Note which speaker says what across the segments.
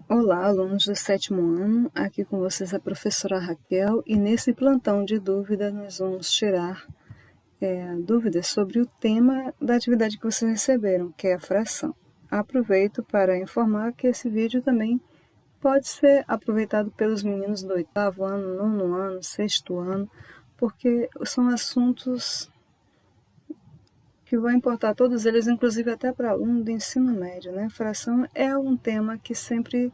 Speaker 1: Olá, alunos do sétimo ano, aqui com vocês a professora Raquel, e nesse plantão de dúvidas nós vamos tirar dúvidas sobre o tema da atividade que vocês receberam, que é a fração. Aproveito para informar que esse vídeo também pode ser aproveitado pelos meninos do oitavo ano, nono ano, sexto ano, porque são assuntos que vão importar a todos eles, inclusive até para aluno do ensino médio, né? Fração é um tema que sempre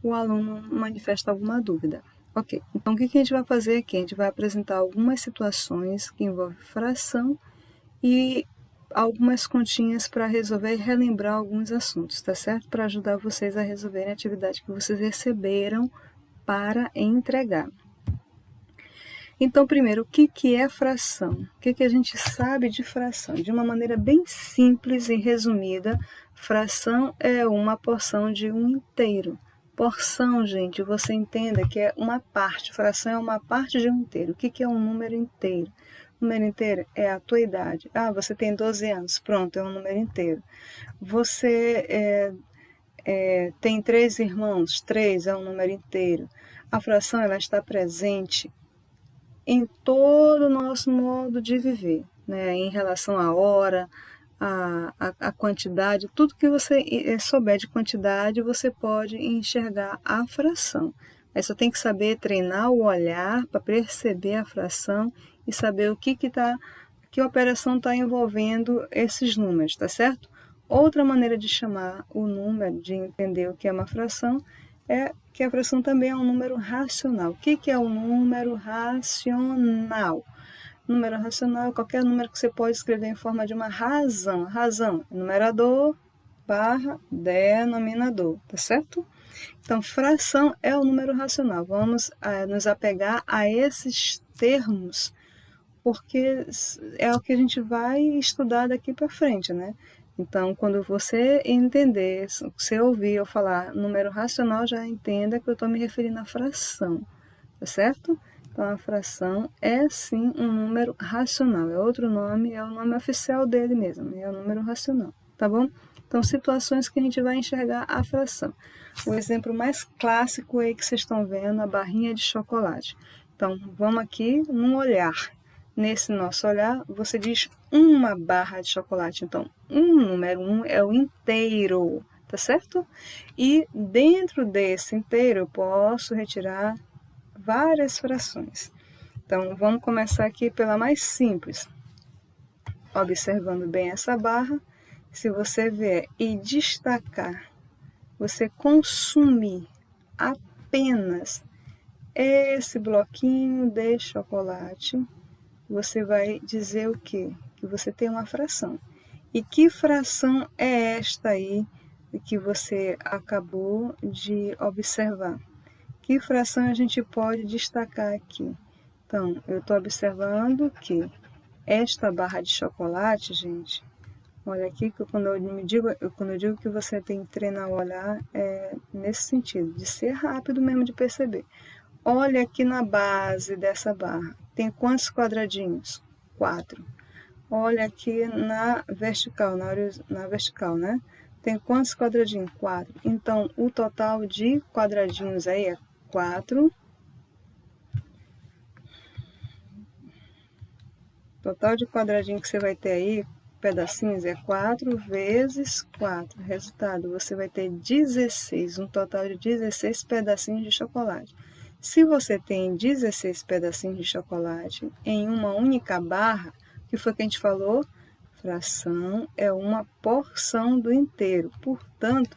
Speaker 1: o aluno manifesta alguma dúvida. Ok, então o que a gente vai fazer aqui? A gente vai apresentar algumas situações que envolvem fração e algumas continhas para resolver e relembrar alguns assuntos, tá certo? Para ajudar vocês a resolverem a atividade que vocês receberam para entregar. Então, primeiro, o que é fração? O que a gente sabe de fração? De uma maneira bem simples e resumida, fração é uma porção de um inteiro. Porção, gente, você entenda que é uma parte. Fração é uma parte de um inteiro. O que é um número inteiro? Número inteiro é a tua idade. Ah, você tem 12 anos. Pronto, é um número inteiro. Você tem 3 irmãos. 3 é um número inteiro. A fração ela está presente em todo o nosso modo de viver, né? Em relação à hora, à quantidade, tudo que você souber de quantidade, você pode enxergar a fração. Aí só tem que saber treinar o olhar para perceber a fração e saber o que operação está envolvendo esses números, tá certo? Outra maneira de chamar o número, de entender o que é uma fração, é que a fração também é um número racional. O que é um número racional? Número racional é qualquer número que você pode escrever em forma de uma razão. Razão, numerador barra denominador, tá certo? Então, fração é o número racional. Vamos nos apegar a esses termos, porque é o que a gente vai estudar daqui para frente, né? Então, quando você entender, se você ouvir eu falar número racional, já entenda que eu estou me referindo à fração, tá certo? Então, a fração é sim um número racional, é outro nome, é o nome oficial dele mesmo, é o número racional, tá bom? Então, situações que a gente vai enxergar a fração. O exemplo mais clássico aí que vocês estão vendo, a barrinha de chocolate. Então, vamos aqui num olhar. Nesse nosso olhar, você diz uma barra de chocolate. Então, número 1 é o inteiro, tá certo? E dentro desse inteiro, eu posso retirar várias frações. Então, vamos começar aqui pela mais simples. Observando bem essa barra, se você vier e destacar, você consumir apenas esse bloquinho de chocolate, você vai dizer o quê? Que você tem uma fração. E que fração é esta aí que você acabou de observar? Que fração a gente pode destacar aqui? Então, eu estou observando que esta barra de chocolate, gente, olha aqui, que quando eu digo que você tem que treinar o olhar, é nesse sentido, de ser rápido mesmo de perceber. Olha aqui na base dessa barra. Tem quantos quadradinhos? 4. Olha aqui na vertical, na vertical, né? Tem quantos quadradinhos? 4. Então, o total de quadradinhos aí é 4. Total de quadradinho que você vai ter aí, pedacinhos, é 4 vezes 4. Resultado, você vai ter 16, um total de 16 pedacinhos de chocolate. Se você tem 16 pedacinhos de chocolate em uma única barra, o que foi que a gente falou? Fração é uma porção do inteiro. Portanto,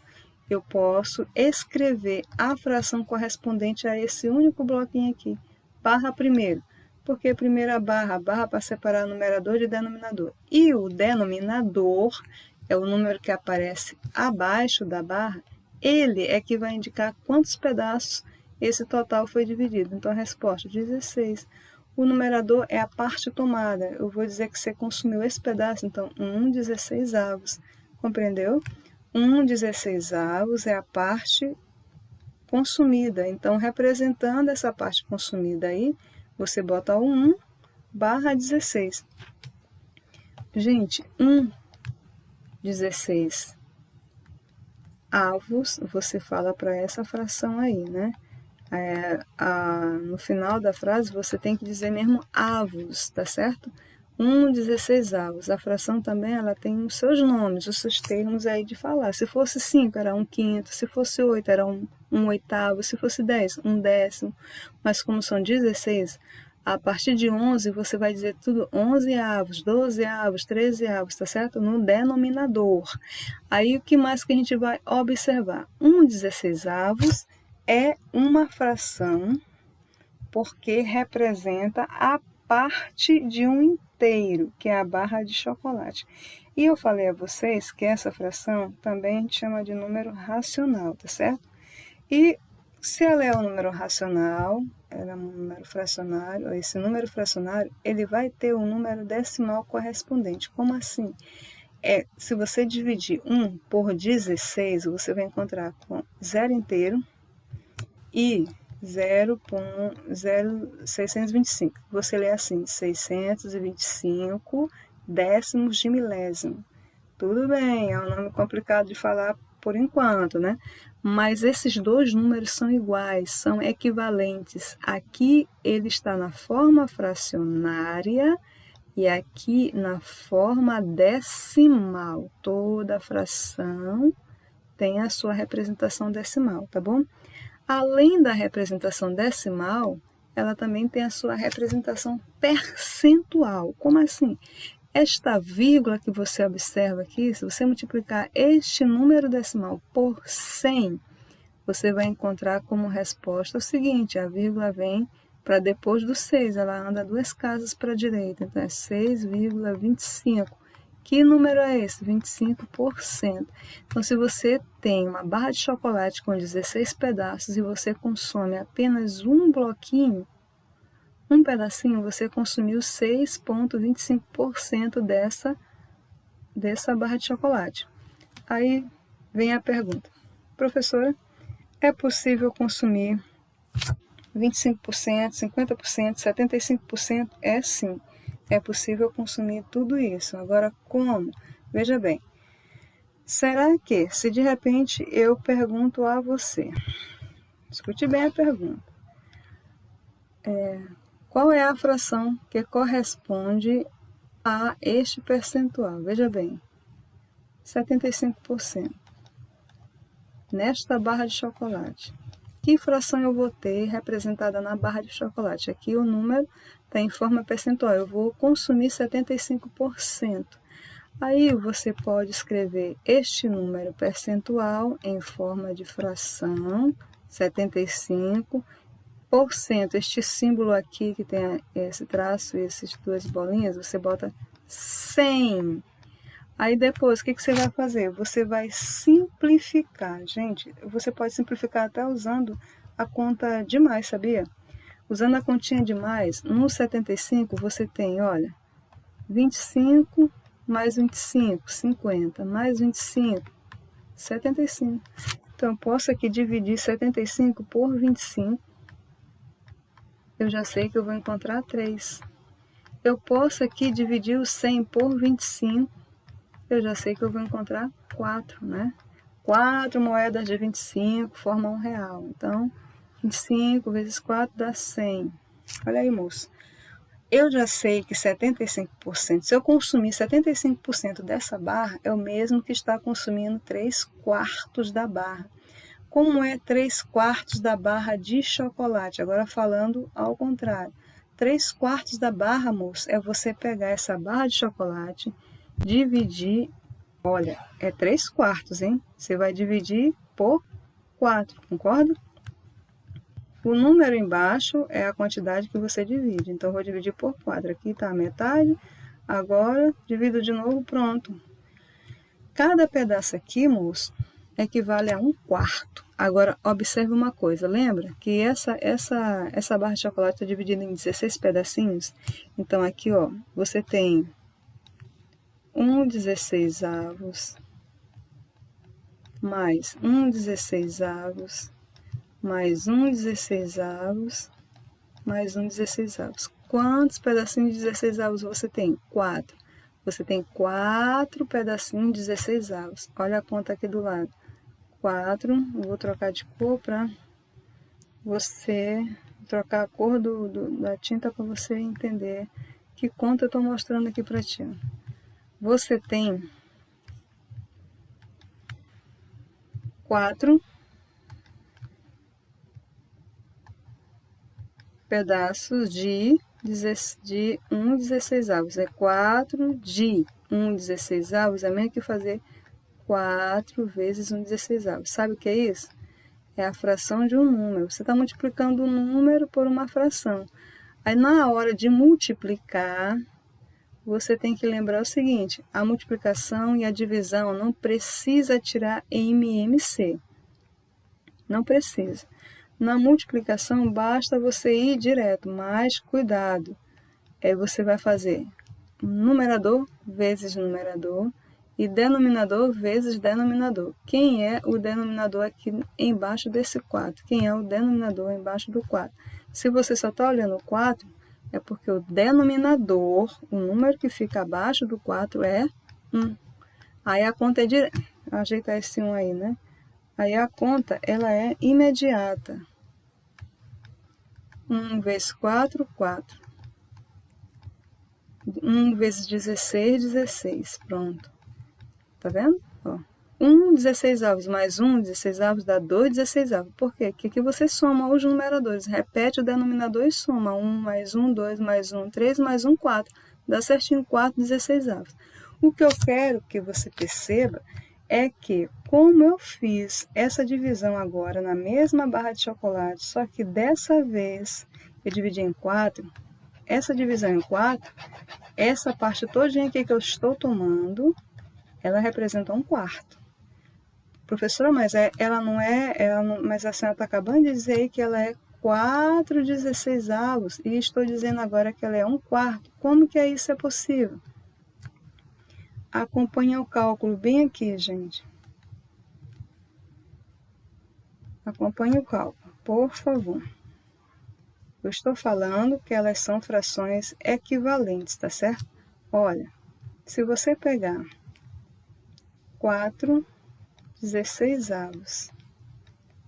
Speaker 1: eu posso escrever a fração correspondente a esse único bloquinho aqui. Barra primeiro. Porque primeiro a barra para separar numerador de denominador. E o denominador é o número que aparece abaixo da barra. Ele é que vai indicar quantos pedaços esse total foi dividido. Então, a resposta 16. O numerador é a parte tomada. Eu vou dizer que você consumiu esse pedaço, então 1/16. Compreendeu? 1/16 é a parte consumida. Então, representando essa parte consumida aí, você bota o 1 barra 16. Gente, 1/16 avos, você fala para essa fração aí, né? No final da frase você tem que dizer mesmo avos, tá certo? 1/16 avos. A fração também ela tem os seus nomes, os seus termos aí de falar. Se fosse 5, era 1/5, se fosse 8, era 1/8, se fosse 10, 1/10. Mas como são 16, a partir de 11 você vai dizer tudo 11 avos, 12 avos, 13 avos, tá certo? No denominador. Aí o que mais que a gente vai observar? 1/16 avos é uma fração porque representa a parte de um inteiro, que é a barra de chocolate. E eu falei a vocês que essa fração também a gente chama de número racional, tá certo? E se ela é um número racional, ela é um número fracionário, esse número fracionário, ele vai ter um número decimal correspondente. Como assim? Se você dividir 1 por 16, você vai encontrar com 0 inteiro e 0,0625. Você lê assim, 625 décimos de milésimo. Tudo bem, é um nome complicado de falar por enquanto, né? Mas esses dois números são iguais, são equivalentes. Aqui ele está na forma fracionária e aqui na forma decimal. Toda fração tem a sua representação decimal, tá bom? Além da representação decimal, ela também tem a sua representação percentual. Como assim? Esta vírgula que você observa aqui, se você multiplicar este número decimal por 100, você vai encontrar como resposta o seguinte: a vírgula vem para depois do 6, ela anda 2 casas para a direita, então é 6,25. Que número é esse? 25%. Então, se você tem uma barra de chocolate com 16 pedaços e você consome apenas um bloquinho, um pedacinho, você consumiu 6,25% dessa barra de chocolate. Aí vem a pergunta: professora, é possível consumir 25%, 50%, 75%? É sim. É possível consumir tudo isso. Agora, como? Veja bem, será que, se de repente eu pergunto a você, escute bem a pergunta, qual é a fração que corresponde a este percentual? Veja bem, 75%. Nesta barra de chocolate, que fração eu vou ter representada na barra de chocolate? Aqui o número está em forma percentual, eu vou consumir 75%. Aí você pode escrever este número percentual em forma de fração, 75%, este símbolo aqui que tem esse traço e essas duas bolinhas, você bota 100. Aí depois, o que você vai fazer? Você vai simplificar. Gente, você pode simplificar até usando a conta de mais, sabia? Usando a continha de mais, no 75 você tem, olha, 25 mais 25, 50, mais 25, 75. Então, eu posso aqui dividir 75 por 25. Eu já sei que eu vou encontrar 3. Eu posso aqui dividir o 100 por 25. Eu já sei que eu vou encontrar 4, né? 4 moedas de 25 formam R$1. Então, 25 vezes 4 dá 100. Olha aí, moço. Eu já sei que 75%, se eu consumir 75% dessa barra, é o mesmo que está consumindo 3/4 da barra. Como é 3/4 da barra de chocolate? Agora falando ao contrário. 3/4 da barra, moço, é você pegar essa barra de chocolate, dividir, olha, é 3/4, hein? Você vai dividir por 4, concorda? O número embaixo é a quantidade que você divide. Então, eu vou dividir por 4. Aqui está a metade. Agora, divido de novo, pronto. Cada pedaço aqui, moço, equivale a 1/4. Agora, observe uma coisa. Lembra que essa barra de chocolate está dividida em 16 pedacinhos? Então, aqui, ó, você tem 1/16 avos, mais 1/16 avos, mais 1/16 avos, mais 1/16 avos. Quantos pedacinhos de 16 avos você tem? 4. Você tem 4 pedacinhos de 16 avos. Olha a conta aqui do lado. 4, vou trocar de cor para você trocar a cor da tinta para você entender que conta eu estou mostrando aqui para ti. Você tem 4 pedaços de 16 avos. É 4 de 16 avos, é mesmo que fazer 4 vezes 16 avos. Sabe o que é isso? É a fração de um número. Você está multiplicando um número por uma fração. Aí, na hora de multiplicar, você tem que lembrar o seguinte: a multiplicação e a divisão não precisa tirar MMC. Não precisa. Na multiplicação, basta você ir direto, mas cuidado. Você vai fazer numerador vezes numerador e denominador vezes denominador. Quem é o denominador aqui embaixo desse 4? Quem é o denominador embaixo do 4? Se você só está olhando o 4, é porque o denominador, o número que fica abaixo do 4 é 1. Aí a conta é direta. Ajeitar esse 1 aí, né? Aí a conta, ela é imediata. 1 vezes 4, 4. 1 vezes 16, 16. Pronto. Tá vendo? Ó. 1 16 avos mais 1 16 avos dá 2 16 avos. Por quê? Porque aqui você soma os numeradores. Repete o denominador e soma. 1 mais 1, 2 mais 1, 3 mais 1, 4. Dá certinho 4 16 avos. O que eu quero que você perceba é que, como eu fiz essa divisão agora na mesma barra de chocolate, só que dessa vez eu dividi em 4, essa divisão em 4, essa parte todinha aqui que eu estou tomando, ela representa 1/4. Professora, mas ela não, mas a senhora está acabando de dizer que ela é 4 16 avos e estou dizendo agora que ela é 1/4. Como que isso é possível? Acompanhe o cálculo bem aqui, gente. Acompanhe o cálculo, por favor. Eu estou falando que elas são frações equivalentes, tá certo? Olha, se você pegar 4 16 avos,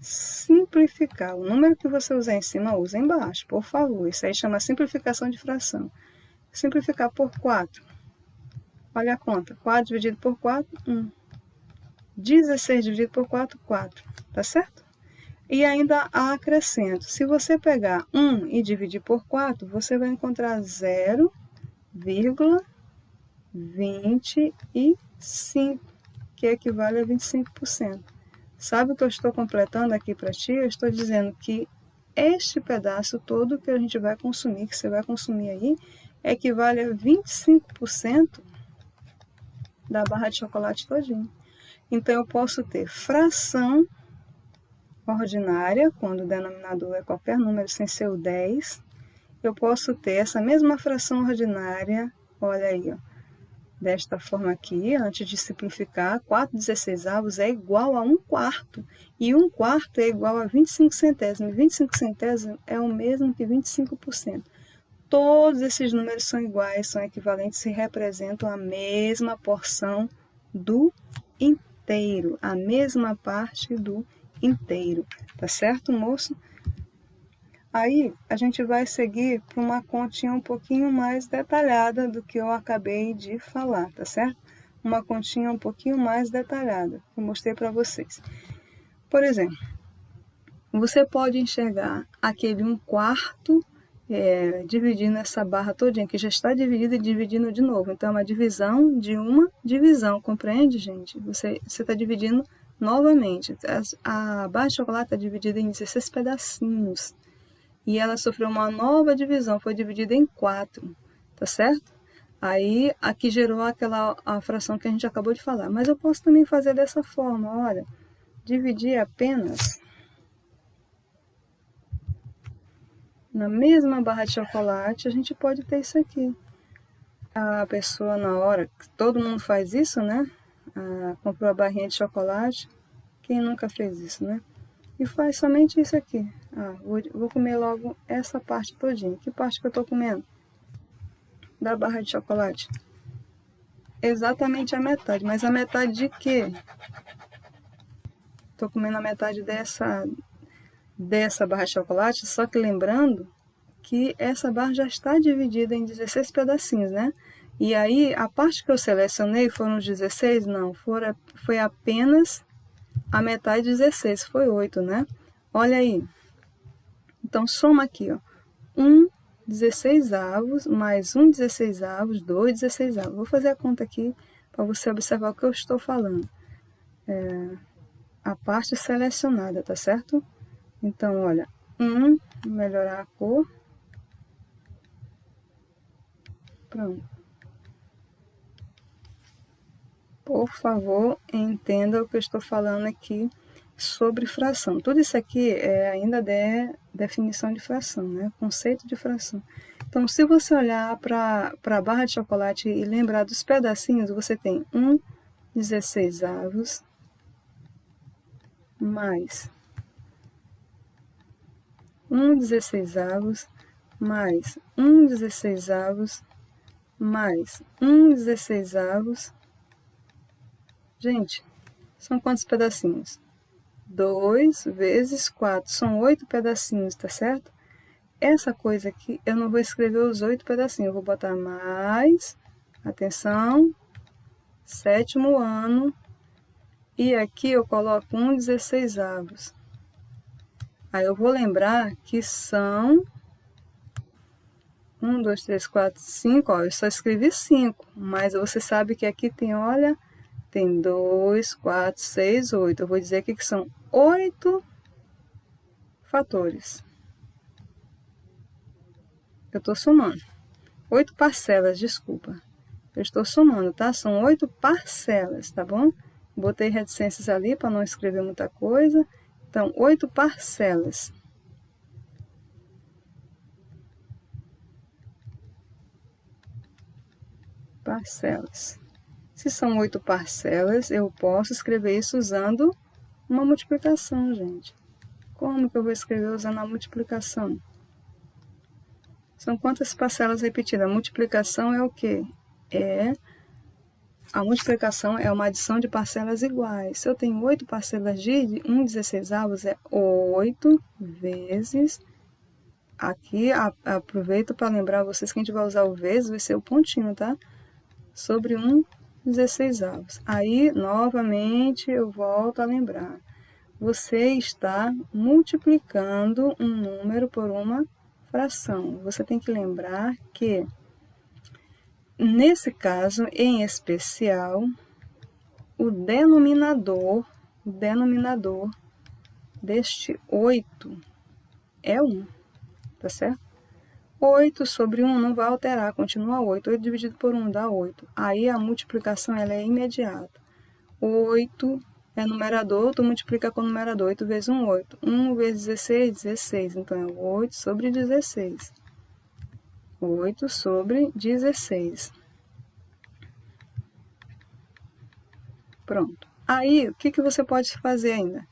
Speaker 1: simplificar, o número que você usar em cima, usa embaixo, por favor. Isso aí chama simplificação de fração. Simplificar por 4. Olha a conta. 4 dividido por 4, 1. 16 dividido por 4, 4. Tá certo? E ainda acrescento. Se você pegar 1 e dividir por 4, você vai encontrar 0,25, que equivale a 25%. Sabe o que eu estou completando aqui para ti? Eu estou dizendo que este pedaço todo que a gente vai consumir, que você vai consumir aí, equivale a 25% da barra de chocolate todinho. Então, eu posso ter fração ordinária, quando o denominador é qualquer número sem ser o 10. Eu posso ter essa mesma fração ordinária, olha aí, ó, desta forma aqui, antes de simplificar, 4 16 avos é igual a 1/4. E 1/4 é igual a 25 centésimos. 25 centésimos é o mesmo que 25%. Todos esses números são iguais, são equivalentes e representam a mesma porção do inteiro, a mesma parte do inteiro. Tá certo, moço? Aí, a gente vai seguir para uma continha um pouquinho mais detalhada do que eu acabei de falar, tá certo? Uma continha um pouquinho mais detalhada, que eu mostrei para vocês. Por exemplo, você pode enxergar aquele 1/4 dividindo essa barra todinha, que já está dividida e dividindo de novo. Então, é uma divisão de uma divisão, compreende, gente? Você está dividindo novamente. A barra de chocolate está dividida em 16 pedacinhos. E ela sofreu uma nova divisão, foi dividida em 4, tá certo? Aí, aqui gerou a fração que a gente acabou de falar. Mas eu posso também fazer dessa forma, olha. Dividir apenas na mesma barra de chocolate, a gente pode ter isso aqui. A pessoa, na hora, todo mundo faz isso, né? Comprou a barrinha de chocolate. Quem nunca fez isso, né? E faz somente isso aqui. Vou comer logo essa parte todinha. Que parte que eu tô comendo? Da barra de chocolate. Exatamente a metade. Mas a metade de quê? Tô comendo a metade dessa barra de chocolate, só que lembrando que essa barra já está dividida em 16 pedacinhos, né? E aí, a parte que eu selecionei foram os 16? Não, foi apenas a metade de 16, foi 8, né? Olha aí. Então, soma aqui, ó. 1 16avos, mais 1 16avos, 2 16avos. Vou fazer a conta aqui para você observar o que eu estou falando. A parte selecionada, tá certo? Então, olha, vou melhorar a cor. Pronto. Por favor, entenda o que eu estou falando aqui sobre fração. Tudo isso aqui é ainda definição de fração, né? Conceito de fração. Então, se você olhar para a barra de chocolate e lembrar dos pedacinhos, você tem 1 16avos mais 1 16avos mais 1 16avos mais 1 16avos. Gente, são quantos pedacinhos? 2 vezes 4, são 8 pedacinhos, tá certo? Essa coisa aqui, eu não vou escrever os 8 pedacinhos, eu vou botar mais, atenção, 7º ano, e aqui eu coloco 1 16avos. Aí eu vou lembrar que são 1, 2, 3, 4, 5, ó, eu só escrevi 5, mas você sabe que aqui tem, olha, tem 2, 4, 6, 8. Eu vou dizer aqui que são 8 fatores. Eu estou somando. 8 parcelas, desculpa. Eu estou somando, tá? São 8 parcelas, tá bom? Botei reticências ali para não escrever muita coisa. Então, 8 parcelas. Parcelas. Se são 8 parcelas, eu posso escrever isso usando uma multiplicação, gente. Como que eu vou escrever usando a multiplicação? São quantas parcelas repetidas? A multiplicação é o quê? A multiplicação é uma adição de parcelas iguais. Se eu tenho 8 parcelas de 1 16avos, é 8 vezes... Aqui, aproveito para lembrar vocês que a gente vai usar o vezes, vai ser o pontinho, tá? Sobre 1 16avos. Aí, novamente, eu volto a lembrar. Você está multiplicando um número por uma fração. Você tem que lembrar que, nesse caso, em especial, o denominador deste 8 é 1, tá certo? 8 sobre 1 não vai alterar, continua 8. 8 dividido por 1 dá 8. Aí a multiplicação ela é imediata. 8 é numerador, tu multiplica com o numerador. 8 vezes 1, 8. 1 vezes 16, 16. Então, é 8 sobre 16. 8 sobre 16. Pronto. Aí, o que você pode fazer ainda?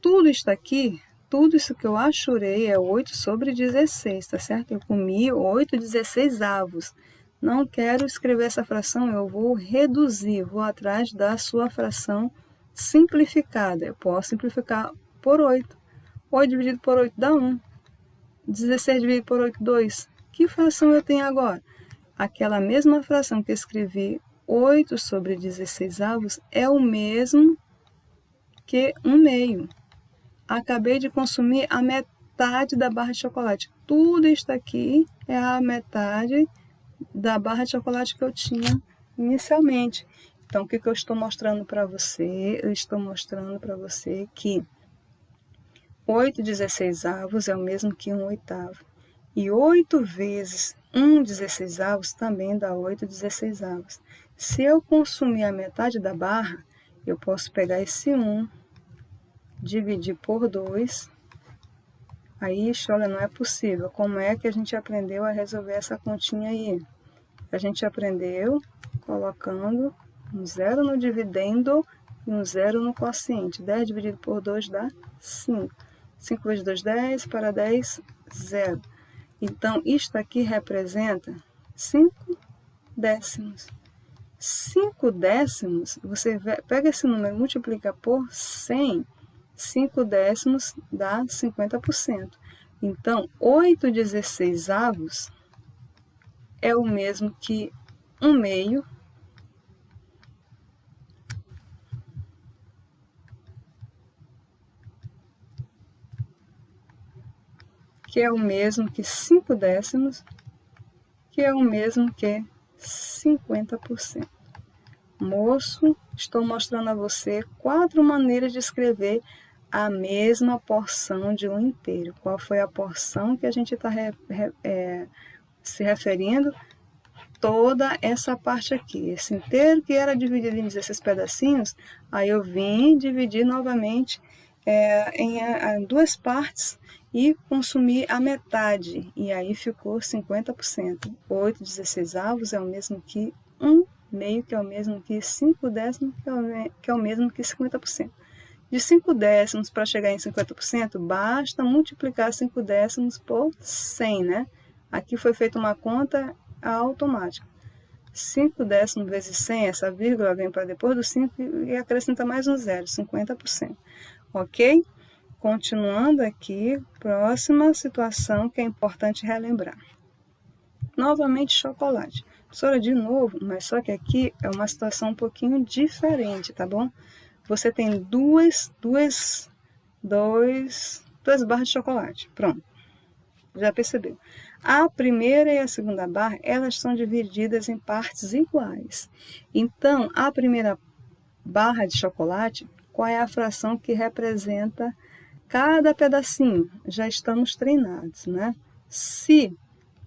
Speaker 1: Tudo isso aqui, tudo isso que eu achurei é 8 sobre 16, tá certo? Eu comi 8 16avos. Não quero escrever essa fração, eu vou reduzir, vou atrás da sua fração simplificada. Eu posso simplificar por 8. 8 dividido por 8 dá 1. 16 dividido por 8, 2. Que fração eu tenho agora? Aquela mesma fração que eu escrevi 8 sobre 16avos é o mesmo que 1/2. Acabei de consumir a metade da barra de chocolate. Tudo isso aqui é a metade da barra de chocolate que eu tinha inicialmente. Então, o que eu estou mostrando para você? Eu estou mostrando para você que 8 16avos é o mesmo que 1/8. E 8 vezes 1 16avos também dá 8 16avos. Se eu consumir a metade da barra, eu posso pegar esse 1, dividir por 2. Aí, olha, não é possível. Como é que a gente aprendeu a resolver essa continha aí? A gente aprendeu colocando um 0 no dividendo e um 0 no quociente. 10 dividido por 2 dá 5. 5 vezes 2, 10, para 10, 0. Então, isto aqui representa 5 décimos. 5 décimos, você pega esse número e multiplica por 100, 5 décimos dá 50%. Então, 8/16 é o mesmo que 1 meio, que é o mesmo que 5 décimos, que é o mesmo que 50%. Moço, estou mostrando a você 4 maneiras de escrever a mesma porção de um inteiro. Qual foi a porção que a gente está se referindo? Toda essa parte aqui. Esse inteiro que era dividido em 16 pedacinhos, aí eu vim dividir novamente em 2 partes e consumi a metade. E aí ficou 50%. 8/16 é o mesmo que 1 meio, que é o mesmo que 5 décimos, que é o mesmo que 50%. De 5 décimos para chegar em 50%, basta multiplicar 5 décimos por 100, né? Aqui foi feita uma conta automática. 5 décimos vezes 100, essa vírgula vem para depois do 5 e acrescenta mais um zero, 50%. Ok? Continuando aqui, próxima situação que é importante relembrar. Novamente, chocolate. Professora, de novo, mas só que aqui é uma situação um pouquinho diferente, tá bom? Você tem duas barras de chocolate. Pronto. Já percebeu? A primeira e a segunda barra, elas são divididas em partes iguais. Então, a primeira barra de chocolate, qual é a fração que representa cada pedacinho? Já estamos treinados, né? Se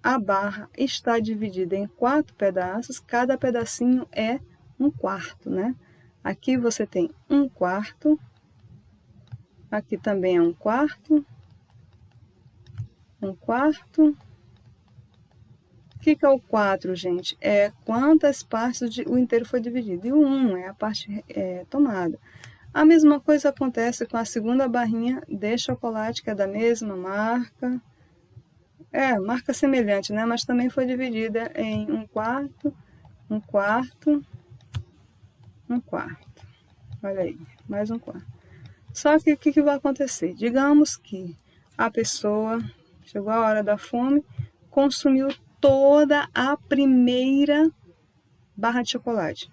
Speaker 1: a barra está dividida em 4 pedaços, cada pedacinho é 1/4, né? Aqui você tem 1/4, aqui também é 1/4, 1/4. O que é o 4, gente? É quantas partes o inteiro foi dividido. E o 1 é a parte tomada. A mesma coisa acontece com a segunda barrinha de chocolate, que é da mesma marca. Marca semelhante, né? Mas também foi dividida em 1/4, 1/4, 1/4. Olha aí, mais 1/4. Só que o que vai acontecer? Digamos que a pessoa chegou a hora da fome, consumiu toda a primeira barra de chocolate.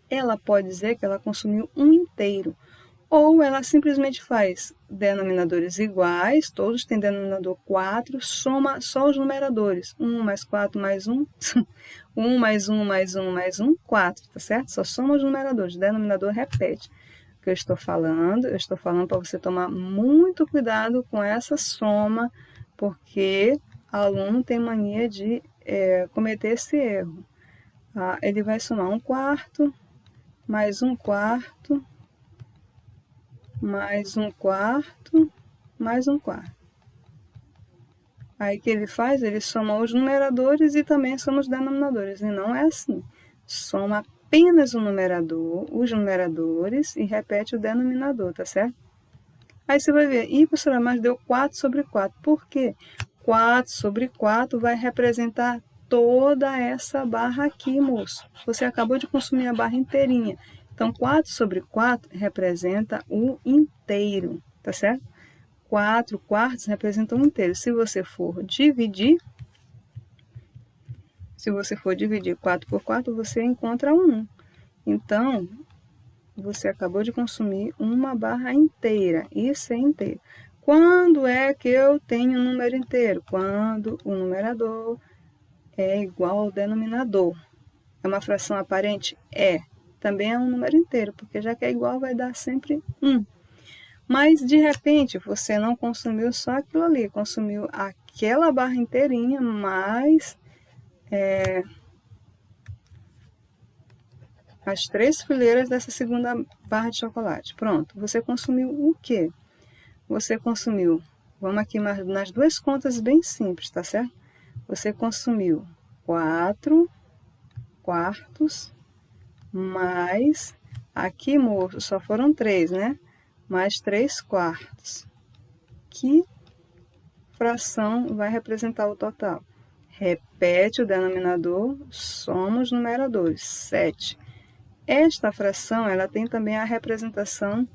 Speaker 1: Ela pode dizer que ela consumiu um inteiro. Ou ela simplesmente faz denominadores iguais, todos têm denominador 4, soma só os numeradores. 1 mais 4 mais 1, 1 mais 1 mais 1 mais 1, 4, tá certo? Só soma os numeradores, o denominador repete. O que eu estou falando para você tomar muito cuidado com essa soma, porque o aluno tem mania de cometer esse erro. Ele vai somar 1/4, mais 1/4, mais 1/4, mais 1/4. Aí o que ele faz? Ele soma os numeradores e também soma os denominadores. E não é assim. Soma apenas o numerador, os numeradores e repete o denominador, tá certo? Aí você vai ver, professora, mas deu 4/4. Por quê? 4/4 vai representar toda essa barra aqui, moço. Você acabou de consumir a barra inteirinha. Então, 4/4 representa o inteiro, tá certo? 4/4 representam um inteiro. Se você for dividir 4 por 4, você encontra 1. Então, você acabou de consumir uma barra inteira. Isso é inteiro. Quando é que eu tenho um número inteiro? Quando o numerador é igual ao denominador. É uma fração aparente? Também é um número inteiro, porque já que é igual, vai dar sempre 1. Mas, de repente, você não consumiu só aquilo ali, consumiu aquela barra inteirinha, mais as 3 fileiras dessa segunda barra de chocolate. Pronto, você consumiu o quê? Você consumiu, vamos aqui nas 2 contas bem simples, tá certo? Você consumiu 4/4, mais, aqui, moço, só foram 3, né? Mais 3/4. que fração vai representar o total. Repete o denominador, soma os numeradores. 7. Esta fração ela tem também a representação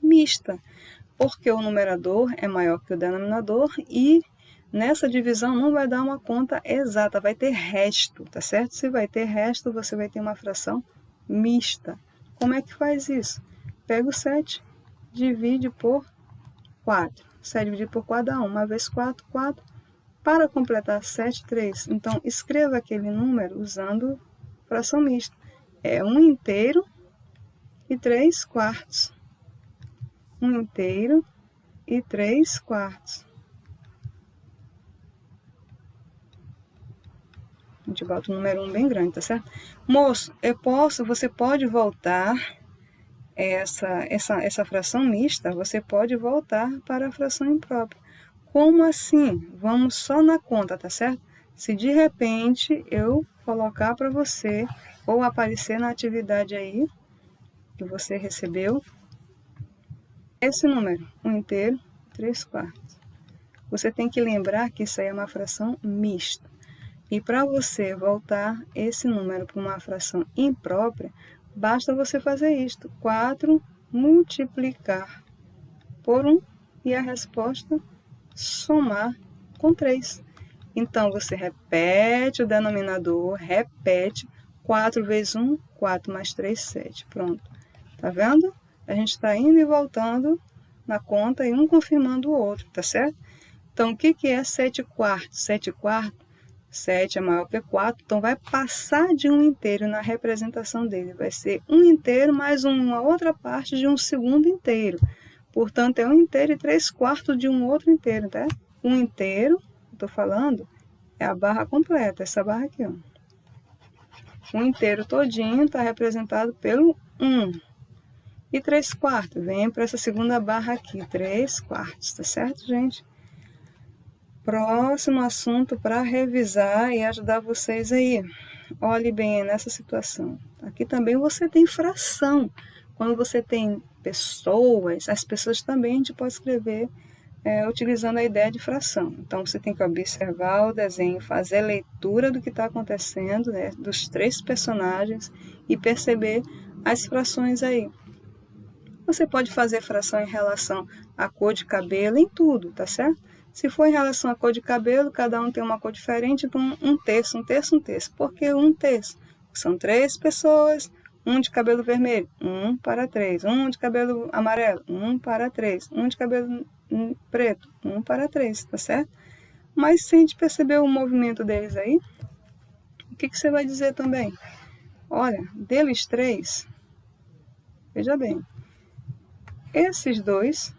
Speaker 1: mista, porque o numerador é maior que o denominador e nessa divisão não vai dar uma conta exata, vai ter resto, tá certo? Se vai ter resto, você vai ter uma fração mista. Como é que faz isso? Pega o 7, divide por 4. 7 dividido por 4 dá 1. 1 vezes 4, 4. Para completar 7, 3. Então, escreva aquele número usando fração mista. É 1 inteiro e 3 quartos. 1 inteiro e 3 quartos. A gente bota o número 1 bem grande, tá certo? Moço, você pode voltar essa fração mista, você pode voltar para a fração imprópria. Como assim? Vamos só na conta, tá certo? Se de repente eu colocar para você, ou aparecer na atividade aí, que você recebeu, esse número, 1 inteiro, 3 quartos. Você tem que lembrar que isso aí é uma fração mista. E para você voltar esse número para uma fração imprópria, basta você fazer isto. 4 multiplicar por 1 e a resposta somar com 3. Então, você repete o denominador, repete. 4 vezes 1, 4 mais 3, 7. Pronto. Tá vendo? A gente está indo e voltando na conta e um confirmando o outro, tá certo? Então, o que é 7 quartos? 7 quartos, 7 é maior que 4, então vai passar de 1 inteiro na representação dele. Vai ser 1 inteiro mais uma outra parte de um segundo inteiro. Portanto, é 1 inteiro e 3 quartos de um outro inteiro, tá? 1 inteiro, estou falando, é a barra completa, essa barra aqui, ó. 1 inteiro todinho está representado pelo 1. E 3 quartos, vem para essa segunda barra aqui, 3 quartos, tá certo, gente? Próximo assunto para revisar e ajudar vocês aí. Olhe bem nessa situação. Aqui também você tem fração. Quando você tem pessoas, as pessoas também a gente pode escrever utilizando a ideia de fração. Então, você tem que observar o desenho, fazer a leitura do que está acontecendo, né, dos 3 personagens e perceber as frações aí. Você pode fazer fração em relação à cor de cabelo, em tudo, tá certo? Se for em relação à cor de cabelo, cada um tem uma cor diferente, então 1/3, 1/3, 1/3. Por que 1/3? São 3 pessoas, 1 de cabelo vermelho, 1 para 3. 1 de cabelo amarelo, 1 para 3. 1 de cabelo preto, 1 para 3, tá certo? Mas se a gente perceber o movimento deles aí, o que você vai dizer também? Olha, deles 3, veja bem, esses 2,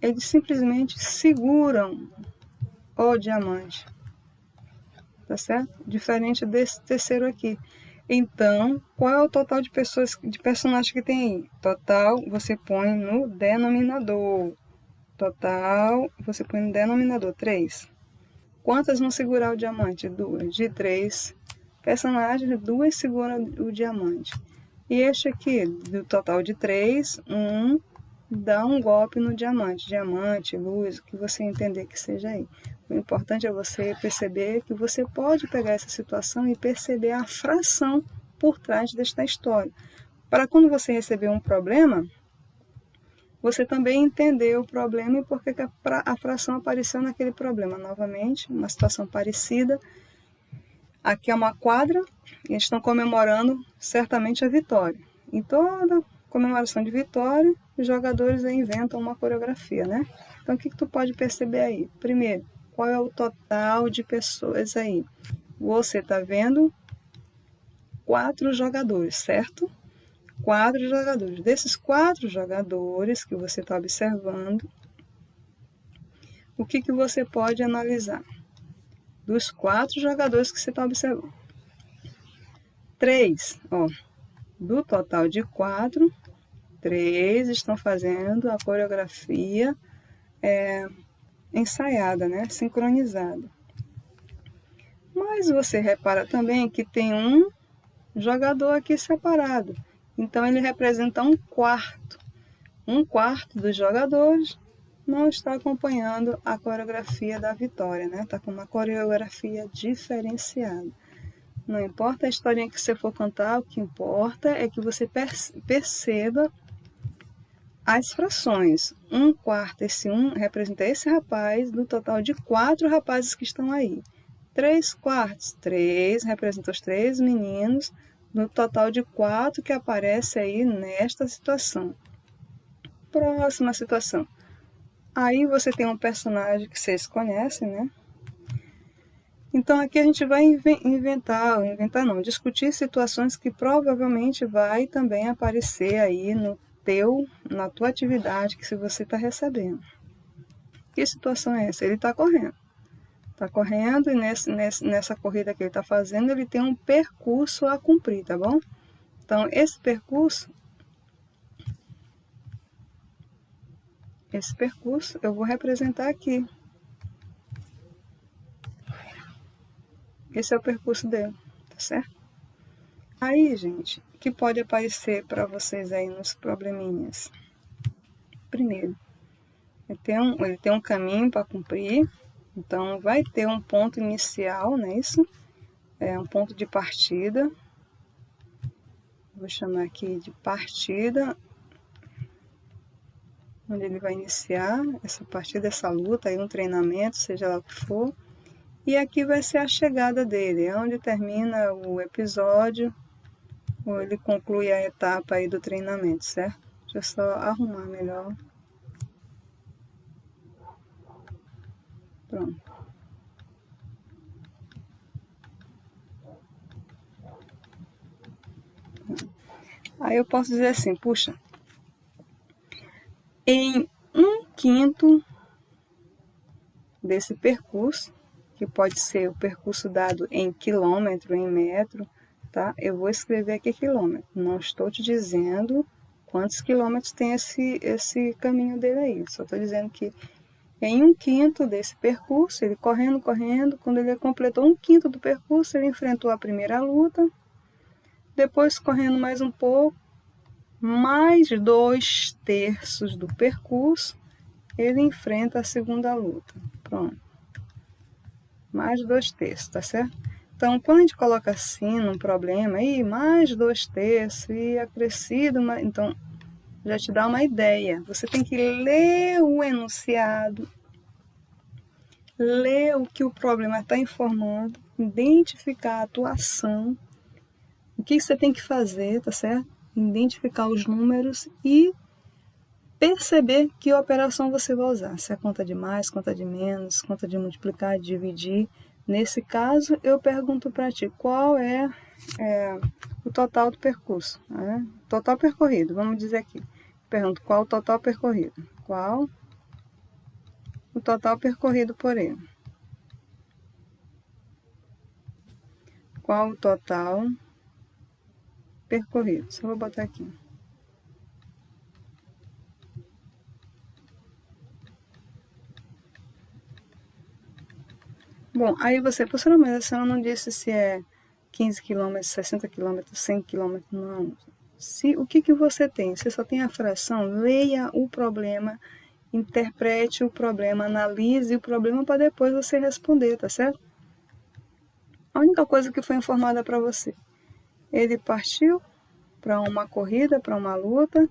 Speaker 1: eles simplesmente seguram o diamante, tá certo? Diferente desse terceiro aqui. Então, qual é o total de personagens que tem aí? Total, você põe no denominador. Total, você põe no denominador, 3. Quantas vão segurar o diamante? 2. De 3 personagens, 2 seguram o diamante. E este aqui, do total de 3, 1 dá um golpe no diamante. Diamante, luz, o que você entender que seja aí. O importante é você perceber que você pode pegar essa situação e perceber a fração por trás desta história. Para quando você receber um problema, você também entender o problema e por que a fração apareceu naquele problema. Novamente, uma situação parecida. Aqui é uma quadra e eles estão comemorando certamente a vitória. Em toda comemoração de vitória, os jogadores aí inventam uma coreografia, né? Então, o que tu pode perceber aí? Primeiro, qual é o total de pessoas aí? Você está vendo 4 jogadores, certo? 4 jogadores. Desses 4 jogadores que você está observando, o que você pode analisar? Dos 4 jogadores que você está observando. 3, ó, do total de 4, 3 estão fazendo a coreografia ensaiada, né? Sincronizada. Mas você repara também que tem um jogador aqui separado. Então, ele representa 1/4. 1/4 dos jogadores não está acompanhando a coreografia da Vitória, né? Está com uma coreografia diferenciada. Não importa a historinha que você for cantar, o que importa é que você perceba as frações. 1/4, esse 1 representa esse rapaz, do total de 4 rapazes que estão aí. 3/4, 3 representa os 3 meninos, no total de 4 que aparece aí nesta situação. Próxima situação. Aí você tem um personagem que vocês conhecem, né? Então aqui a gente vai discutir situações que provavelmente vai também aparecer aí na tua atividade que você está recebendo. Que situação é essa? Ele está correndo. Está correndo e nessa corrida que ele está fazendo, ele tem um percurso a cumprir, tá bom? Então, esse percurso eu vou representar aqui. Esse é o percurso dele, tá certo? Aí, gente, o que pode aparecer para vocês aí nos probleminhas? Primeiro, ele tem um caminho para cumprir, então vai ter um ponto inicial, não é isso? É um ponto de partida. Vou chamar aqui de partida, onde ele vai iniciar essa partida, essa luta, aí um treinamento, seja lá o que for. E aqui vai ser a chegada dele, é onde termina o episódio, ou ele conclui a etapa aí do treinamento, certo? Deixa eu só arrumar melhor. Pronto. Aí eu posso dizer assim, puxa, em 1/5 desse percurso, que pode ser o percurso dado em quilômetro, em metro, tá? Eu vou escrever aqui quilômetro. Não estou te dizendo quantos quilômetros tem esse caminho dele aí. Só estou dizendo que em 1/5 desse percurso, ele correndo, quando ele completou 1/5 do percurso, ele enfrentou a primeira luta. Depois, correndo mais um pouco, mais 2/3 do percurso, ele enfrenta a segunda luta. Pronto. Mais 2/3, tá certo? Então, quando a gente coloca assim num problema, aí, mais 2/3 e acrescido, então já te dá uma ideia. Você tem que ler o enunciado, ler o que o problema está informando, identificar a atuação, o que você tem que fazer, tá certo? Identificar os números e perceber que operação você vai usar. Se é conta de mais, conta de menos, conta de multiplicar, de dividir. Nesse caso, eu pergunto para ti, qual é o total do percurso? Né? Total percorrido, vamos dizer aqui. Pergunto, qual o total percorrido? Qual o total percorrido por ele? Qual o total percorrido? Só vou botar aqui. Bom, aí professora, mas a senhora não disse se é 15 km, 60 km, 100 km, não. O que você tem? Você só tem a fração, leia o problema, interprete o problema, analise o problema para depois você responder, tá certo? A única coisa que foi informada para você, ele partiu para uma corrida, para uma luta.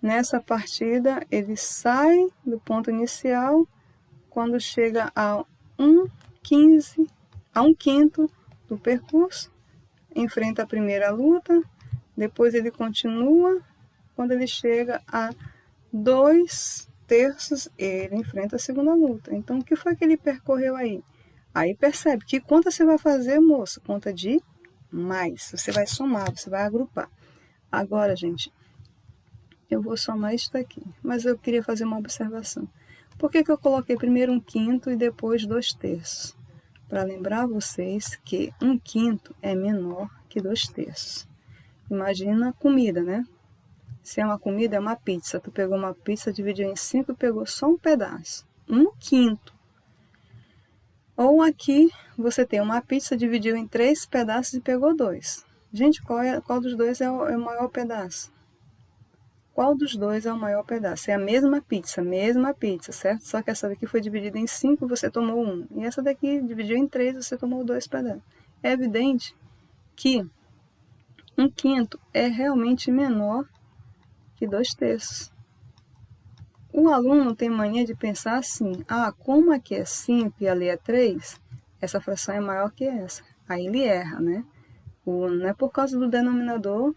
Speaker 1: Nessa partida, ele sai do ponto inicial quando chega a 1/5 do percurso, enfrenta a primeira luta, depois ele continua, quando ele chega a 2/3, ele enfrenta a segunda luta. Então, o que foi que ele percorreu aí? Aí percebe que conta você vai fazer, moço? Conta de mais. Você vai somar, você vai agrupar. Agora, gente, eu vou somar isso daqui, mas eu queria fazer uma observação. Por que eu coloquei primeiro 1/5 e depois 2/3? Para lembrar vocês que 1/5 é menor que 2/3. Imagina comida, né? Se é uma comida, é uma pizza. Tu pegou uma pizza, dividiu em 5 e pegou só um pedaço. 1/5. Ou aqui, você tem uma pizza, dividiu em 3 pedaços e pegou 2. Gente, qual dos dois é o maior pedaço? qual dos dois é o maior pedaço. É a mesma pizza, certo? Só que essa daqui foi dividida em 5, você tomou 1. E essa daqui dividiu em 3, você tomou 2 pedaços. É evidente que 1/5 é realmente menor que 2/3. O aluno tem mania de pensar assim, como aqui é 5 e ali é 3, essa fração é maior que essa. Aí ele erra, né? Não é por causa do denominador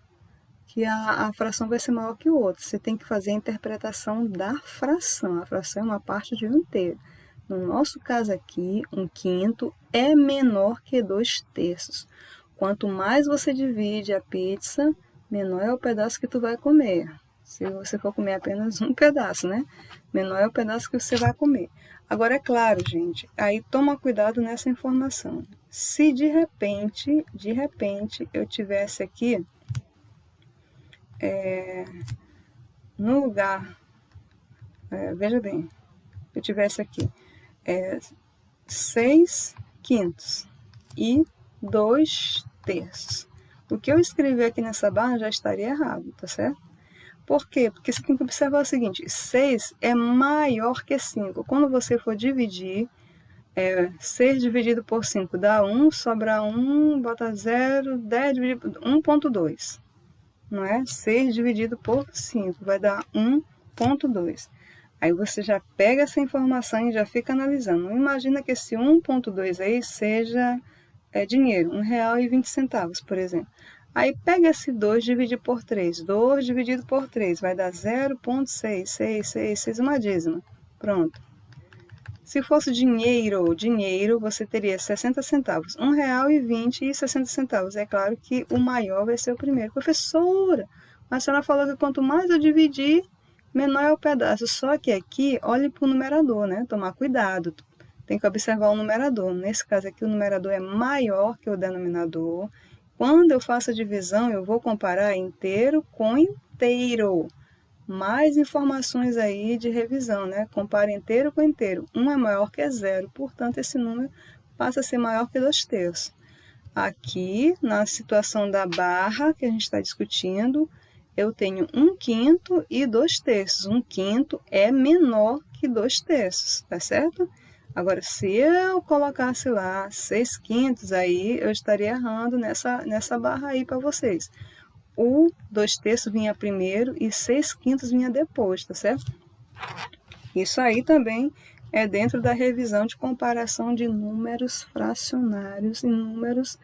Speaker 1: que a fração vai ser maior que o outro. Você tem que fazer a interpretação da fração. A fração é uma parte de um inteiro. No nosso caso aqui, 1/5 é menor que 2/3. Quanto mais você divide a pizza, menor é o pedaço que tu vai comer. Se você for comer apenas um pedaço, né? Menor é o pedaço que você vai comer. Agora, é claro, gente, aí toma cuidado nessa informação. Se de repente, eu tivesse aqui, no lugar, veja bem, eu tivesse aqui 6/5 e 2/3. O que eu escrevi aqui nessa barra já estaria errado, tá certo? Por quê? Porque você tem que observar o seguinte, 6 é maior que 5. Quando você for dividir, 6 dividido por 5 dá 1, sobra 1, bota 0, 10 dividido por 1,2. Não é? 6 dividido por 5 vai dar 1,2. Aí você já pega essa informação e já fica analisando. Imagina que esse 1,2 aí seja dinheiro, R$1,20, por exemplo. Aí pega esse 2 e divide por 3. 2 dividido por 3 vai dar 0,666, uma dízima. Pronto. Se fosse dinheiro, você teria 60 centavos. R$1,20 e 60 centavos. É claro que o maior vai ser o primeiro. Professora, mas a senhora falou que quanto mais eu dividir, menor é o pedaço. Só que aqui, olhe para o numerador, né? Tomar cuidado. Tem que observar o numerador. Nesse caso aqui, o numerador é maior que o denominador. Quando eu faço a divisão, eu vou comparar inteiro com inteiro. Mais informações aí de revisão, né? Compara inteiro com inteiro. 1 é maior que 0, portanto, esse número passa a ser maior que 2/3. Aqui, na situação da barra que a gente está discutindo, eu tenho 1/5 e 2/3. 1/5 é menor que 2/3, tá certo? Agora, se eu colocasse lá 6/5, aí eu estaria errando nessa barra aí para vocês. O 2/3 vinha primeiro e 6/5 vinha depois, tá certo? Isso aí também é dentro da revisão de comparação de números fracionários e números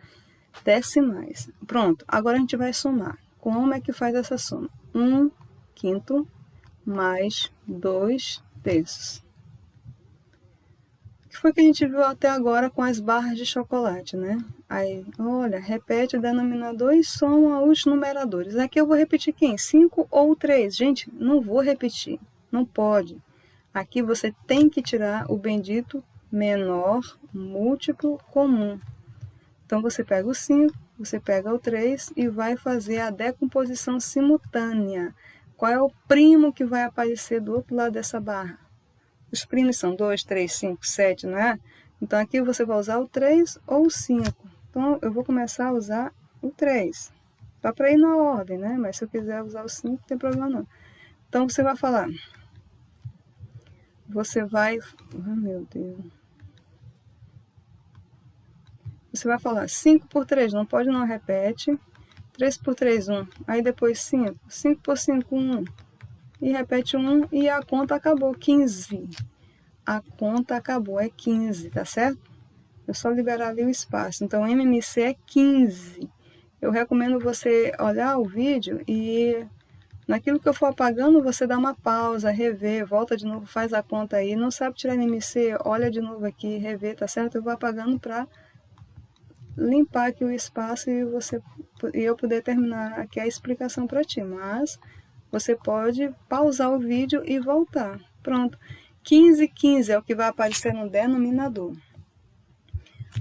Speaker 1: decimais. Pronto, agora a gente vai somar. Como é que faz essa soma? 1/5 mais 2/3. O que foi que a gente viu até agora com as barras de chocolate, né? Aí, olha, repete o denominador e soma os numeradores. Aqui eu vou repetir quem? 5 ou 3? Gente, não vou repetir, não pode. Aqui você tem que tirar o bendito menor múltiplo comum. Então, você pega o 5, você pega o 3 e vai fazer a decomposição simultânea. Qual é o primo que vai aparecer do outro lado dessa barra? Os primos são 2, 3, 5, 7, não é? Então, aqui você vai usar o 3 ou o 5. Então, eu vou começar a usar o 3. Só para ir na ordem, né? Mas se eu quiser usar o 5, não tem problema não. Então, você vai falar. Você vai... Oh, meu Deus. Você vai falar 5 por 3, não pode não, repete. 3 por 3, 1. Aí depois 5. 5 por 5, 1. E repete 1 e a conta acabou, 15. A conta acabou, é 15, tá certo? Eu só liberar ali o espaço. Então, MMC é 15. Eu recomendo você olhar o vídeo e naquilo que eu for apagando, você dá uma pausa, rever, volta de novo, faz a conta aí. Não sabe tirar MMC, olha de novo aqui, rever, tá certo? Eu vou apagando para limpar aqui o espaço e eu poder terminar aqui a explicação para ti. Mas você pode pausar o vídeo e voltar. Pronto. 15, 15 é o que vai aparecer no denominador.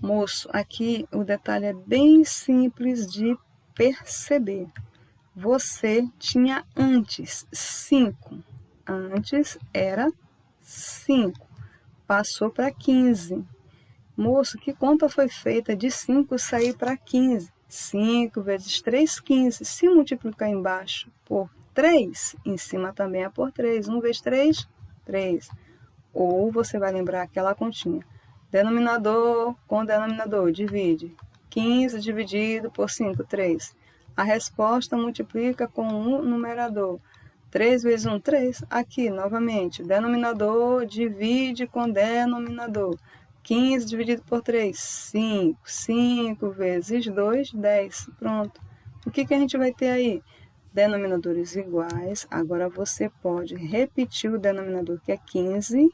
Speaker 1: Moço, aqui o detalhe é bem simples de perceber. Você tinha antes 5. Antes era 5. Passou para 15. Moço, que conta foi feita de 5 sair para 15? 5 vezes 3, 15. Se multiplicar embaixo por 3, em cima também é por 3. 1 vezes 3, 3. Ou você vai lembrar aquela continha. Denominador com denominador, divide. 15 dividido por 5, 3. A resposta multiplica com um numerador. 3 vezes 1, 3. Aqui, novamente, denominador divide com denominador. 15 dividido por 3, 5. 5 vezes 2, 10. Pronto. O que a gente vai ter aí? Denominadores iguais. Agora você pode repetir o denominador, que é 15,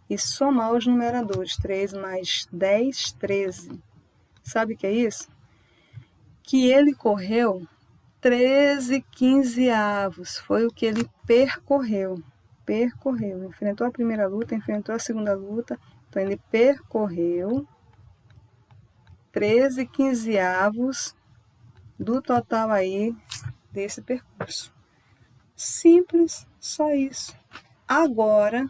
Speaker 1: e somar os numeradores. 3 mais 10, 13. Sabe o que é isso? Que ele correu 13 quinzeavos. Foi o que ele percorreu. Percorreu. Enfrentou a primeira luta, enfrentou a segunda luta. Então, ele percorreu 13 quinzeavos do total aí desse percurso. Simples, só isso. Agora,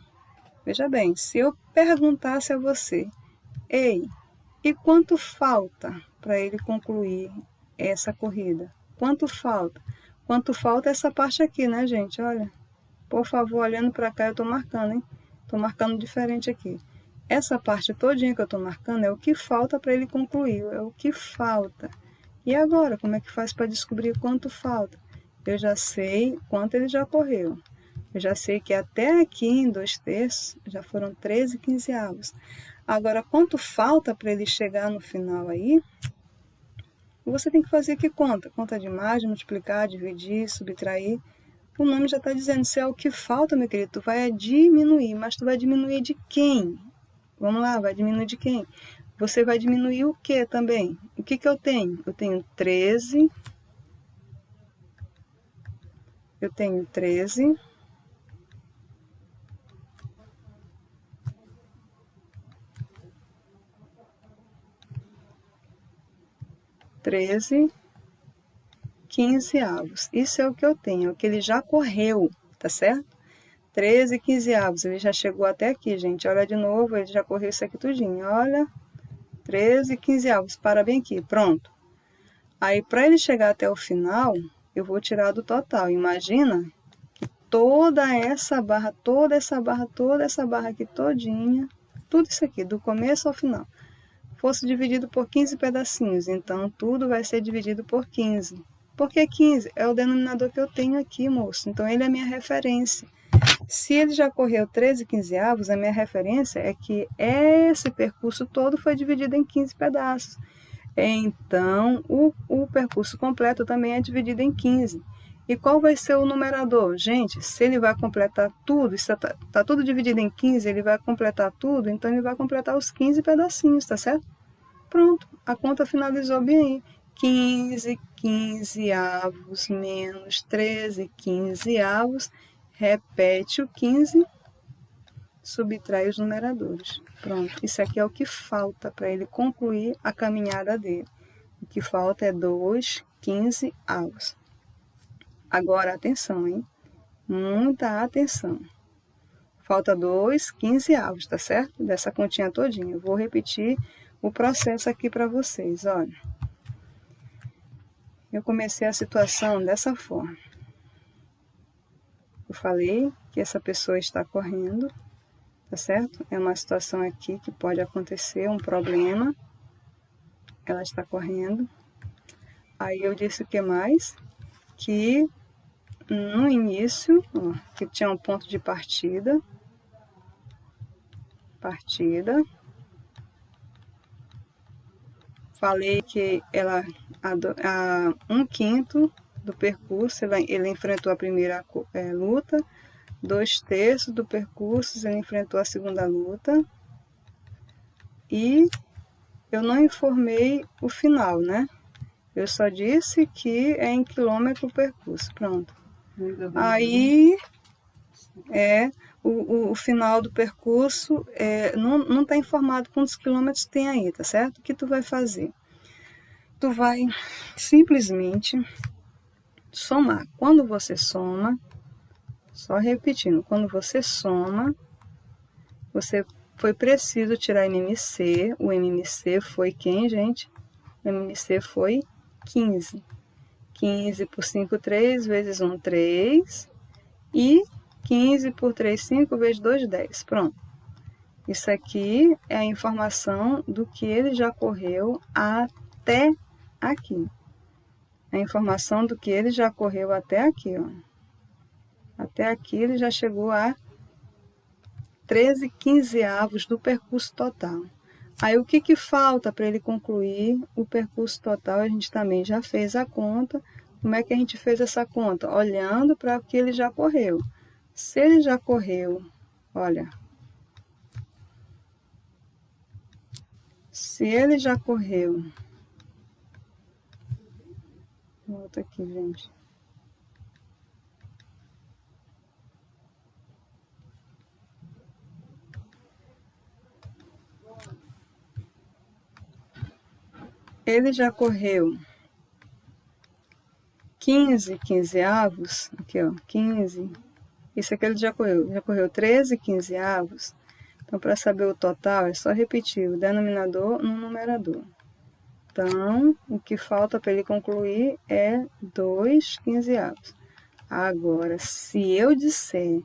Speaker 1: veja bem, se eu perguntasse a você, ei, e quanto falta para ele concluir essa corrida? Quanto falta? Quanto falta essa parte aqui, né, gente? Olha, por favor, olhando para cá, eu estou marcando, hein? Estou marcando diferente aqui. Essa parte todinha que eu estou marcando é o que falta para ele concluir, é o que falta. E agora, como é que faz para descobrir quanto falta? Eu já sei quanto ele já correu. Eu já sei que até aqui, em 2/3, já foram 13 quinzeavos. Agora, quanto falta para ele chegar no final aí? Você tem que fazer que conta? Conta de margem, multiplicar, dividir, subtrair. O nome já está dizendo, se é o que falta, meu querido, tu vai diminuir. Mas tu vai diminuir de quem? Vamos lá, vai diminuir de quem? Você vai diminuir o que também? O que eu tenho? Eu tenho 13. Eu tenho 13. 13 quinzeavos. Isso é o que eu tenho, é o que ele já correu, tá certo? 13 quinzeavos, ele já chegou até aqui, gente. Olha de novo, ele já correu isso aqui tudinho. Olha, 13 quinzeavos, para bem aqui, pronto. Aí, para ele chegar até o final, eu vou tirar do total. Imagina que toda essa barra aqui todinha, tudo isso aqui, do começo ao final, fosse dividido por 15 pedacinhos. Então, tudo vai ser dividido por 15. Por que 15? É o denominador que eu tenho aqui, moço. Então, ele é a minha referência. Se ele já correu 13 quinzeavos, a minha referência é que esse percurso todo foi dividido em 15 pedaços. Então, o percurso completo também é dividido em 15. E qual vai ser o numerador? Gente, se ele vai completar tudo, está tudo dividido em 15, ele vai completar tudo, então ele vai completar os 15 pedacinhos, tá certo? Pronto, a conta finalizou bem aí. 15 quinzeavos menos 13 quinzeavos, repete o 15, subtrai os numeradores. Pronto, isso aqui é o que falta para ele concluir a caminhada dele. O que falta é 2 quinzeavos. Agora, atenção, hein? Muita atenção. Falta 2 quinzeavos, tá certo? Dessa continha todinha. Eu vou repetir o processo aqui para vocês, olha. Eu comecei a situação dessa forma. Eu falei que essa pessoa está correndo, tá certo? É uma situação aqui que pode acontecer, um problema. Ela está correndo. Aí eu disse o que mais? Que no início, ó, que tinha um ponto de partida. Falei que ela, a 1/5 do percurso, ele enfrentou a primeira luta. 2/3 do percurso, ele enfrentou a segunda luta. E eu não informei o final, né? Eu só disse que é em quilômetro o percurso. Pronto. Aí, o final do percurso não está informado quantos quilômetros tem aí, tá certo? O que tu vai fazer? Tu vai simplesmente somar. Quando você soma, só repetindo, quando você soma, foi preciso tirar MMC. O MMC foi quem, gente? O MMC foi 15. 15 por 5, 3, vezes 1, 3. E 15 por 3, 5, vezes 2, 10. Pronto. Isso aqui é a informação do que ele já correu até aqui. A informação do que ele já correu até aqui, ó. Até aqui ele já chegou a 13/15 do percurso total. Aí o que falta para ele concluir o percurso total? A gente também já fez a conta. Como é que a gente fez essa conta? Olhando para o que ele já correu. Se ele já correu, olha, se ele já correu, volta aqui, gente. Ele já correu 15/15, aqui ó, 15, isso aqui ele já correu 13/15. Então, para saber o total, é só repetir o denominador no numerador. Então, o que falta para ele concluir é 2/15. Agora, se eu disser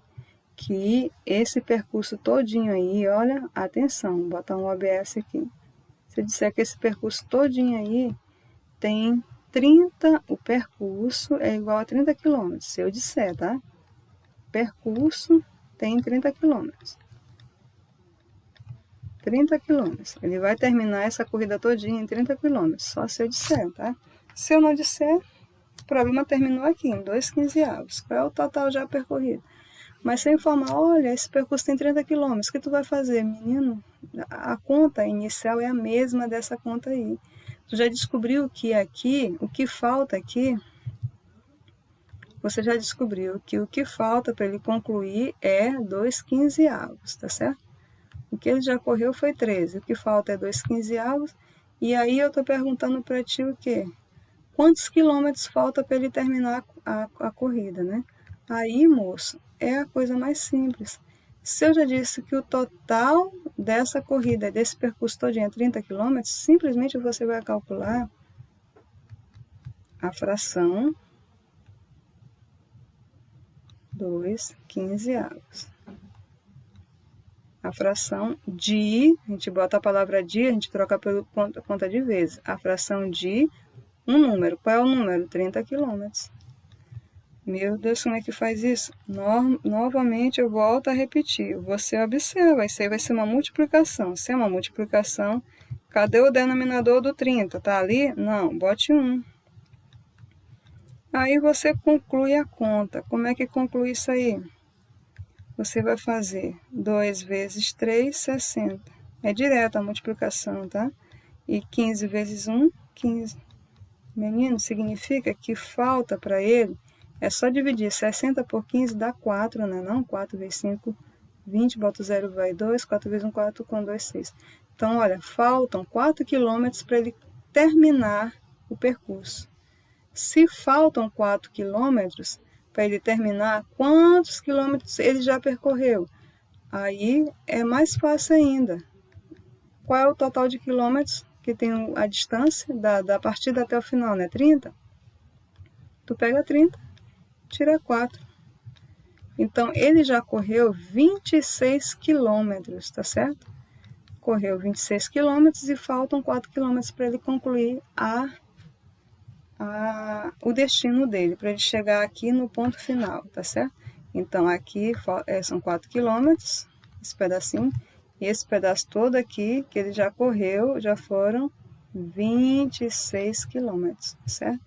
Speaker 1: que esse percurso todinho aí, olha, atenção, vou botar um OBS aqui. Se eu disser que esse percurso todinho aí tem 30, o percurso é igual a 30 km. Se eu disser, tá? Percurso tem 30 km. 30 km. Ele vai terminar essa corrida todinha em 30 km. Só se eu disser, tá? Se eu não disser, o problema terminou aqui, em 2/15. Qual é o total já percorrido? Mas se eu informar, olha, esse percurso tem 30 km, o que tu vai fazer, menino? A conta inicial é a mesma dessa conta aí. Tu já descobriu que aqui, o que falta aqui, você já descobriu que o que falta para ele concluir é 2/15, tá certo? O que ele já correu foi 13, o que falta é 2/15. E aí eu estou perguntando para ti o quê? Quantos quilômetros falta para ele terminar a corrida, né? Aí, moço, é a coisa mais simples. Se eu já disse que o total dessa corrida, desse percurso todinho é 30 km, simplesmente você vai calcular a fração 2/15. A fração de, a gente bota a palavra de, a gente troca pelo conta de vezes. A fração de um número. Qual é o número? 30 km. Meu Deus, como é que faz isso? Novamente eu volto a repetir. Você observa, isso aí vai ser uma multiplicação. Se é uma multiplicação, cadê o denominador do 30? Tá ali? Não, bote 1. Aí você conclui a conta. Como é que conclui isso aí? Você vai fazer 2 vezes 3, 60. É direto a multiplicação, tá? E 15 vezes 1, 15. Menino, significa que falta para ele, é só dividir 60 por 15 dá 4, né? Não, 4 vezes 5, 20, bota o 0, vai 2, 4 vezes 1, 4, com 2, 6. Então, olha, faltam 4 quilômetros para ele terminar o percurso. Se faltam 4 quilômetros para ele terminar, quantos quilômetros ele já percorreu? Aí é mais fácil ainda. Qual é o total de quilômetros que tem a distância da partida até o final, né? 30? Tu pega 30, tira 4. Então, ele já correu 26 quilômetros, tá certo? Correu 26 quilômetros e faltam 4 quilômetros para ele concluir o destino dele, para ele chegar aqui no ponto final, tá certo? Então, aqui são 4 quilômetros, esse pedacinho, e esse pedaço todo aqui, que ele já correu, já foram 26 quilômetros, certo?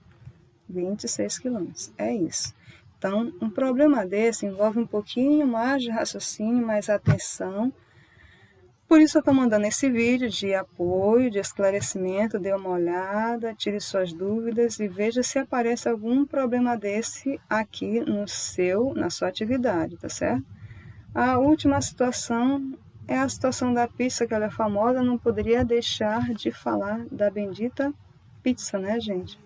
Speaker 1: 26 quilômetros, é isso. Então, um problema desse envolve um pouquinho mais de raciocínio, mais atenção. Por isso eu estou mandando esse vídeo de apoio, de esclarecimento, dê uma olhada, tire suas dúvidas e veja se aparece algum problema desse aqui na sua atividade, tá certo? A última situação é a situação da pizza, que ela é famosa, não poderia deixar de falar da bendita pizza, né, gente?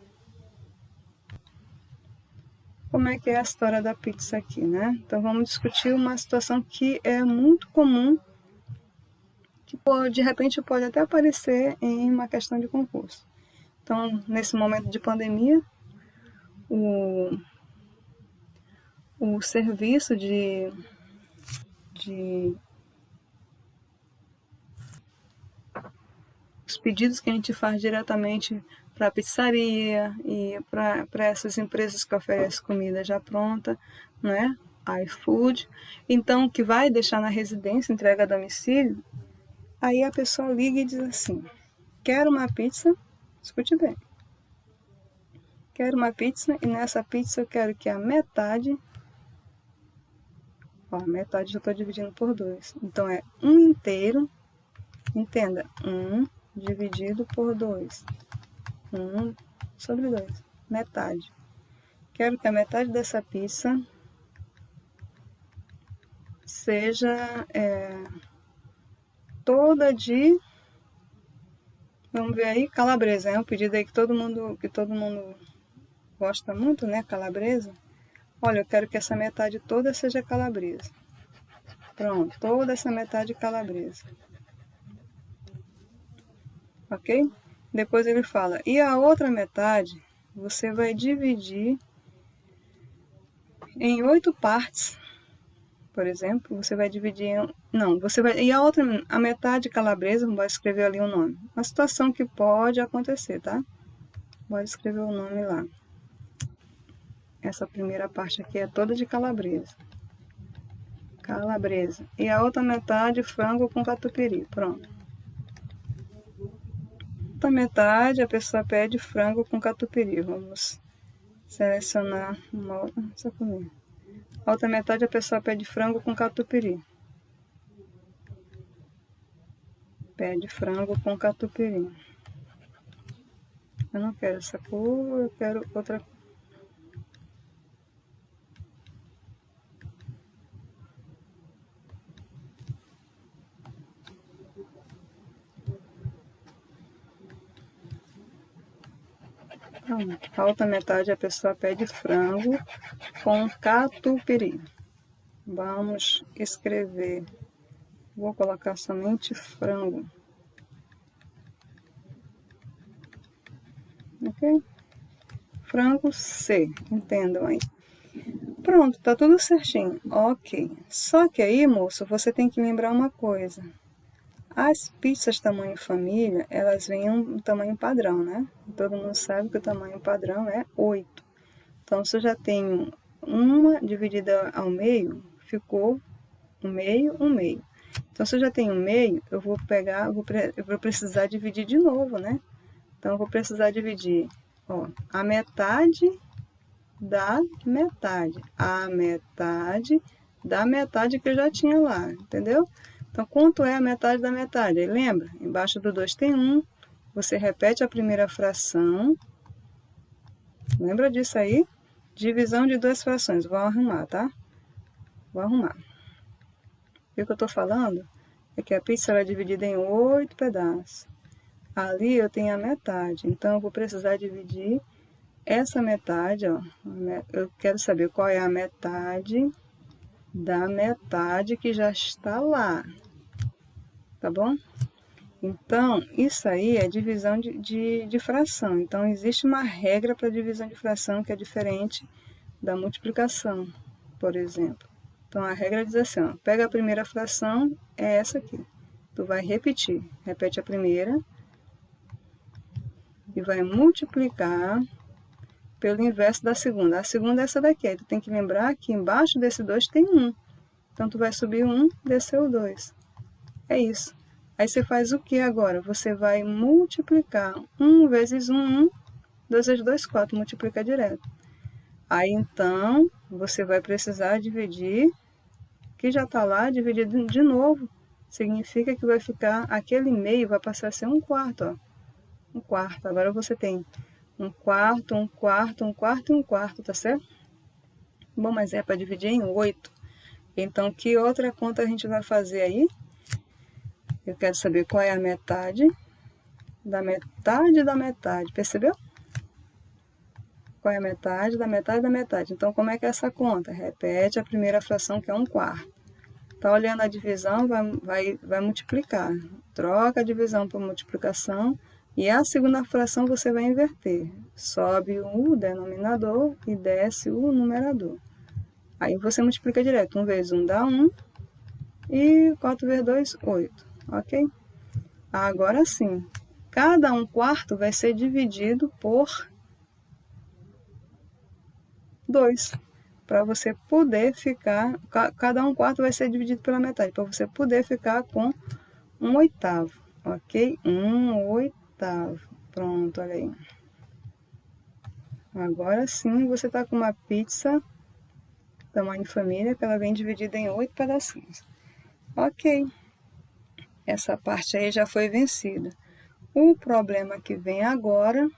Speaker 1: Como é que é a história da pizza aqui, né? Então vamos discutir uma situação que é muito comum, que de repente pode até aparecer em uma questão de concurso. Então, nesse momento de pandemia, o serviço os pedidos que a gente faz diretamente para a pizzaria e para essas empresas que oferecem comida já pronta, né? iFood. Então, que vai deixar na residência, entrega a domicílio, aí a pessoa liga e diz assim: quero uma pizza, escute bem, quero uma pizza e nessa pizza eu quero que a metade, ó, a metade eu estou dividindo por 2, então é 1 inteiro, entenda, 1 dividido por 2, 1 sobre 2, metade. Quero que a metade dessa pizza seja toda de, vamos ver aí, calabresa, é um pedido aí que todo mundo gosta muito, né, calabresa. Olha, eu quero que essa metade toda seja calabresa. Pronto, toda essa metade calabresa. Ok? Depois ele fala, e a outra metade você vai dividir em 8 partes. Por exemplo, você vai dividir em... Não, você vai... E a metade calabresa, vai escrever ali o nome. Uma situação que pode acontecer, tá? Pode escrever o nome lá. Essa primeira parte aqui é toda de calabresa. Calabresa. E a outra metade, frango com catupiry. Pronto. Outra metade, a pessoa pede frango com catupiry. Vamos selecionar uma outra. Só comigo. A outra metade, a pessoa pede frango com catupiry. Pede frango com catupiry. Eu não quero essa cor, eu quero outra cor. A outra metade a pessoa pede frango com catupiry. Vamos escrever. Vou colocar somente frango. Ok? Frango C, entendam aí. Pronto, tá tudo certinho. Ok. Só que aí, moço, você tem que lembrar uma coisa. As pizzas tamanho família, elas vêm um tamanho padrão, né? Todo mundo sabe que o tamanho padrão é 8. Então, se eu já tenho uma dividida ao meio, ficou um meio, um meio. Então, se eu já tenho um meio, eu vou pegar, eu vou precisar dividir de novo, né? Então, eu vou precisar dividir, ó, a metade da metade. A metade da metade que eu já tinha lá, entendeu? Então, quanto é a metade da metade? Aí, lembra? Embaixo do 2 tem 1. Você repete a primeira fração. Lembra disso aí? Divisão de 2 frações. Vou arrumar, tá? Vou arrumar. O que eu estou falando é que a pizza é dividida em 8 pedaços. Ali eu tenho a metade. Então, eu vou precisar dividir essa metade, ó. Eu quero saber qual é a metade da metade que já está lá, tá bom? Então, isso aí é divisão de fração. Então, existe uma regra para divisão de fração que é diferente da multiplicação, por exemplo. Então, a regra diz assim, ó, pega a primeira fração, é essa aqui. Tu vai repetir, repete a primeira e vai multiplicar pelo inverso da segunda. A segunda é essa daqui. Aí tu tem que lembrar que embaixo desse 2 tem 1. Então, tu vai subir 1, descer o 2. É isso. Aí você faz o que agora? Você vai multiplicar 1 vezes 1, 1. 2 vezes 2, 4. Multiplica direto. Aí, então, você vai precisar dividir, que já está lá, dividir de novo. Significa que vai ficar, aquele meio vai passar a ser 1/4, ó. 1/4. Agora você tem 1/4, 1/4, 1/4 e 1/4, tá certo? Bom, mas é para dividir em 8. Então, que outra conta a gente vai fazer aí? Eu quero saber qual é a metade da metade da metade, percebeu? Qual é a metade da metade da metade? Então, como é que é essa conta? Repete a primeira fração, que é 1/4. Tá olhando a divisão, vai multiplicar. Troca a divisão por multiplicação, E a segunda fração você vai inverter. Sobe o denominador e desce o numerador. Aí você multiplica direto. 1 vezes 1 dá 1. E 4 vezes 2, 8. Ok? Agora sim. Cada 1/4 vai ser dividido por 2. Para você poder ficar... Cada 1/4 vai ser dividido pela metade. Para você poder ficar com 1/8. Ok? 1/8. Pronto, olha aí. Agora sim você está com uma pizza tamanho família, que ela vem dividida em 8 pedacinhos. Ok. Essa parte aí já foi vencida. O problema que vem agora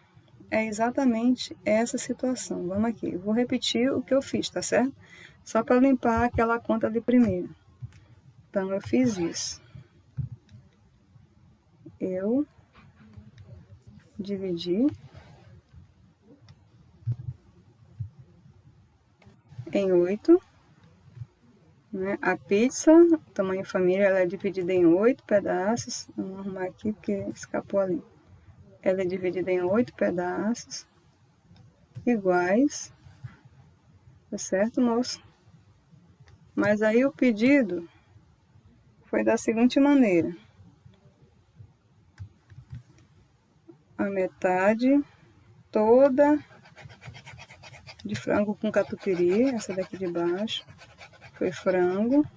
Speaker 1: é exatamente essa situação. Vamos aqui. Eu vou repetir o que eu fiz, tá certo? Só para limpar aquela conta de primeiro. Então, eu fiz isso. Eu dividi em 8. Né? A pizza, tamanho família, ela é dividida em 8 pedaços. Vamos arrumar aqui porque escapou ali. Ela é dividida em 8 pedaços iguais. Tá certo, moço? Mas aí o pedido foi da seguinte maneira. A metade toda de frango com catupiry, essa daqui de baixo, foi frango.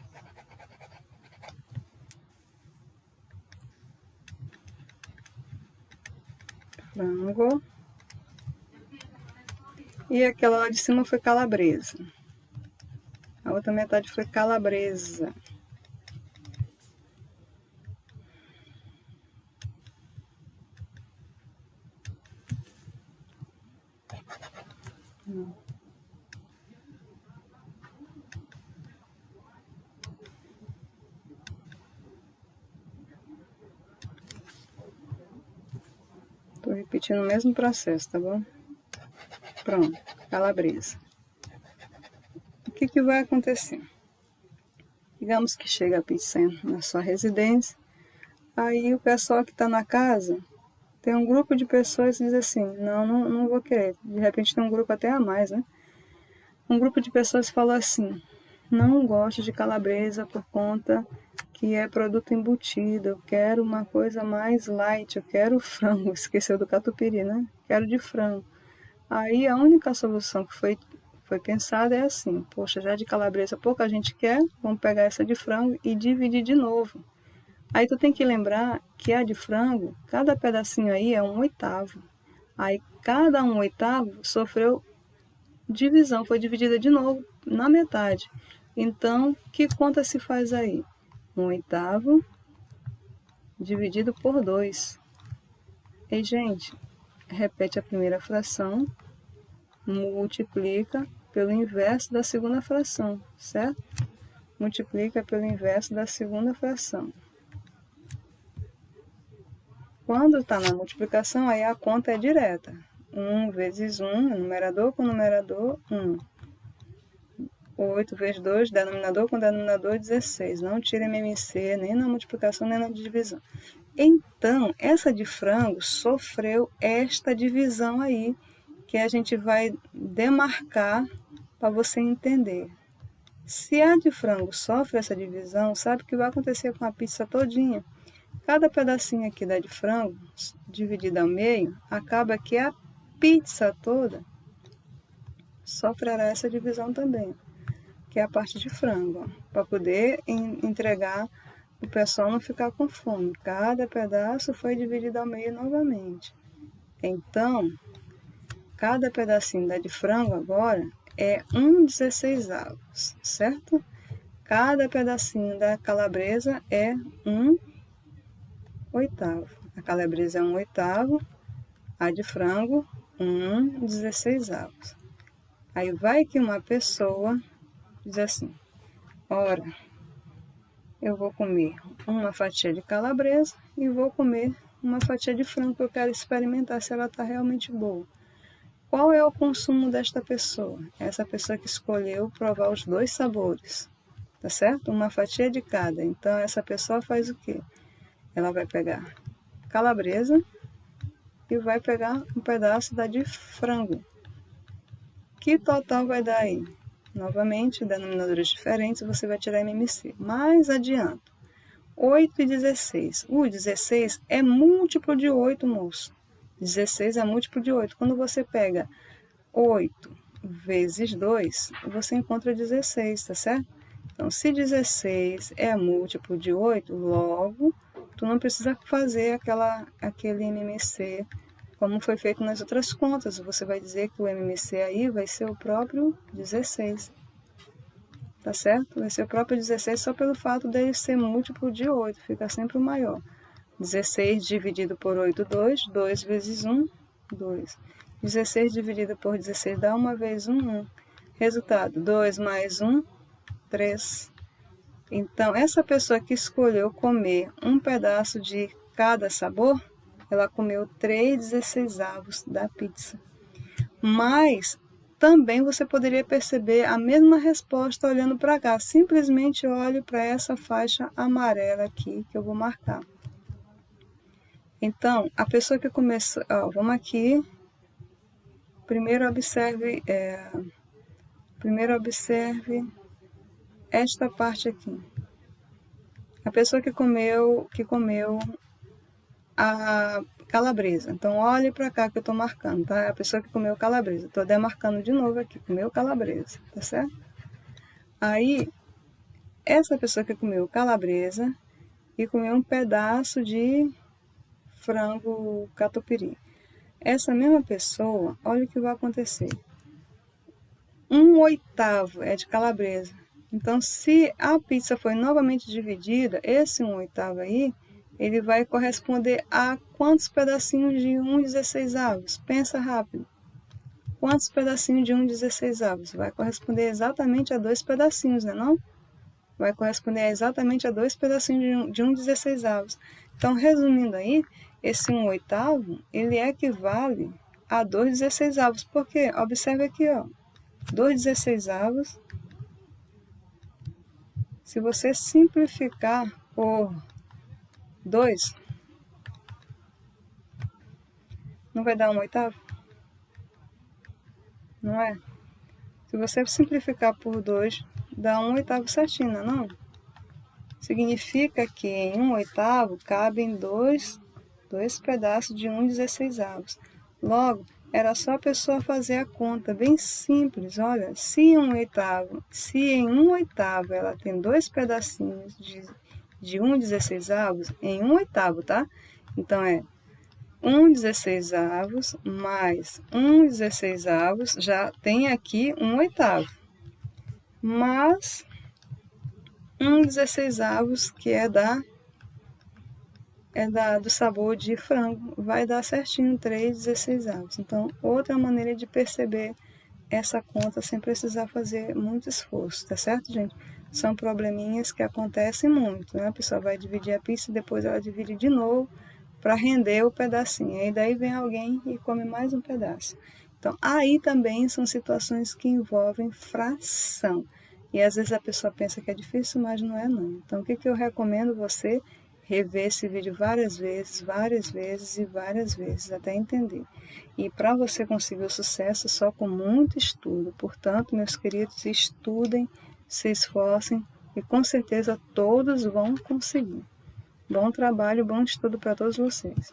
Speaker 1: Frango. E aquela lá de cima foi calabresa. A outra metade foi calabresa. Tô repetindo o mesmo processo, tá bom? Pronto, calabresa. O que que vai acontecer? Digamos que chega a pizza na sua residência, aí o pessoal que está na casa, tem um grupo de pessoas que diz assim, não vou querer. De repente tem um grupo até a mais, né? Um grupo de pessoas falou assim, não gosto de calabresa por conta que é produto embutido, eu quero uma coisa mais light, eu quero frango, esqueceu do catupiry, né? Quero de frango. Aí a única solução que foi pensada é assim, poxa, já de calabresa pouca gente quer, vamos pegar essa de frango e dividir de novo. Aí tu tem que lembrar que a de frango, cada pedacinho aí é 1/8. Aí cada 1/8 sofreu divisão, foi dividida de novo na metade. Então, que conta se faz aí? 1/8 dividido por 2. E, gente, repete a primeira fração, multiplica pelo inverso da segunda fração, certo? Multiplica pelo inverso da segunda fração. Quando está na multiplicação, aí a conta é direta. 1 vezes 1, numerador com numerador, 1. 8 vezes 2, denominador com denominador, 16. Não tira MMC nem na multiplicação nem na divisão. Então, essa de frango sofreu esta divisão aí, que a gente vai demarcar para você entender. Se a de frango sofre essa divisão, sabe o que vai acontecer com a pizza todinha? Cada pedacinho aqui da de frango, dividido ao meio, acaba que a pizza toda sofrerá essa divisão também, que é a parte de frango, para poder entregar, o pessoal não ficar com fome. Cada pedaço foi dividido ao meio novamente. Então, cada pedacinho da de frango agora é 1/16, certo? Cada pedacinho da calabresa é 1/8. A calabresa é 1/8, a de frango 1/16. Aí vai que uma pessoa diz assim, ora, eu vou comer uma fatia de calabresa e vou comer uma fatia de frango, que eu quero experimentar se ela está realmente boa. Qual é o consumo desta pessoa? Essa pessoa que escolheu provar os dois sabores, tá certo? Uma fatia de cada. Então, essa pessoa faz o quê? Ela vai pegar calabresa e vai pegar um pedaço da de frango. Que total vai dar aí? Novamente, denominadores diferentes, você vai tirar MMC. Mais adiante, 8 e 16. O 16 é múltiplo de 8, moço. 16 é múltiplo de 8. Quando você pega 8 vezes 2, você encontra 16, tá certo? Então, se 16 é múltiplo de 8, logo, tu não precisa fazer aquele MMC como foi feito nas outras contas. Você vai dizer que o MMC aí vai ser o próprio 16. Tá certo? Vai ser o próprio 16 só pelo fato dele ser múltiplo de 8. Fica sempre o maior. 16 dividido por 8, 2. 2 vezes 1, 2. 16 dividido por 16 dá 1 vezes 1, 1. Resultado, 2 mais 1, 3. Então, essa pessoa que escolheu comer um pedaço de cada sabor, ela comeu 3/16 da pizza. Mas também você poderia perceber a mesma resposta olhando para cá. Simplesmente olhe para essa faixa amarela aqui que eu vou marcar. Então, a pessoa que começou... vamos aqui. Primeiro observe esta parte aqui. A pessoa que comeu a calabresa. Então, olhe para cá que eu estou marcando, tá? A pessoa que comeu calabresa. Estou demarcando de novo aqui, comeu calabresa, tá certo? Aí, essa pessoa que comeu calabresa e comeu um pedaço de frango catupiry. Essa mesma pessoa, olha o que vai acontecer. 1/8 é de calabresa. Então, se a pizza foi novamente dividida, esse 1/8 aí, ele vai corresponder a quantos pedacinhos de 1/16? Pensa rápido. Quantos pedacinhos de 1/16? Vai corresponder exatamente a 2 pedacinhos, né não? Vai corresponder exatamente a 2 pedacinhos de 1/16. Então, resumindo aí, esse 1/8, ele equivale a 2/16. Por quê? Observe aqui, ó. 2/16, se você simplificar por 2, não vai dar 1/8? Não é? Se você simplificar por 2, dá 1/8 certinho, não? Significa que em 1/8 cabem dois pedaços de 1/16. Logo, era só a pessoa fazer a conta, bem simples. Olha, se em 1/8 ela tem 2 pedacinhos de 1/16, em 1/8, tá? Então, é 1/16 mais 1/16, já tem aqui 1/8. Mas 1/16, que do sabor de frango, vai dar certinho 3/16. Então, outra maneira de perceber essa conta sem precisar fazer muito esforço, tá certo, gente? São probleminhas que acontecem muito, né? A pessoa vai dividir a pizza e depois ela divide de novo para render o pedacinho. E daí vem alguém e come mais um pedaço. Então, aí também são situações que envolvem fração. E às vezes a pessoa pensa que é difícil, mas não é não. Então, o que eu recomendo você rever esse vídeo várias vezes e várias vezes, até entender. E para você conseguir o sucesso, só com muito estudo. Portanto, meus queridos, estudem, se esforcem e com certeza todos vão conseguir. Bom trabalho, bom estudo para todos vocês.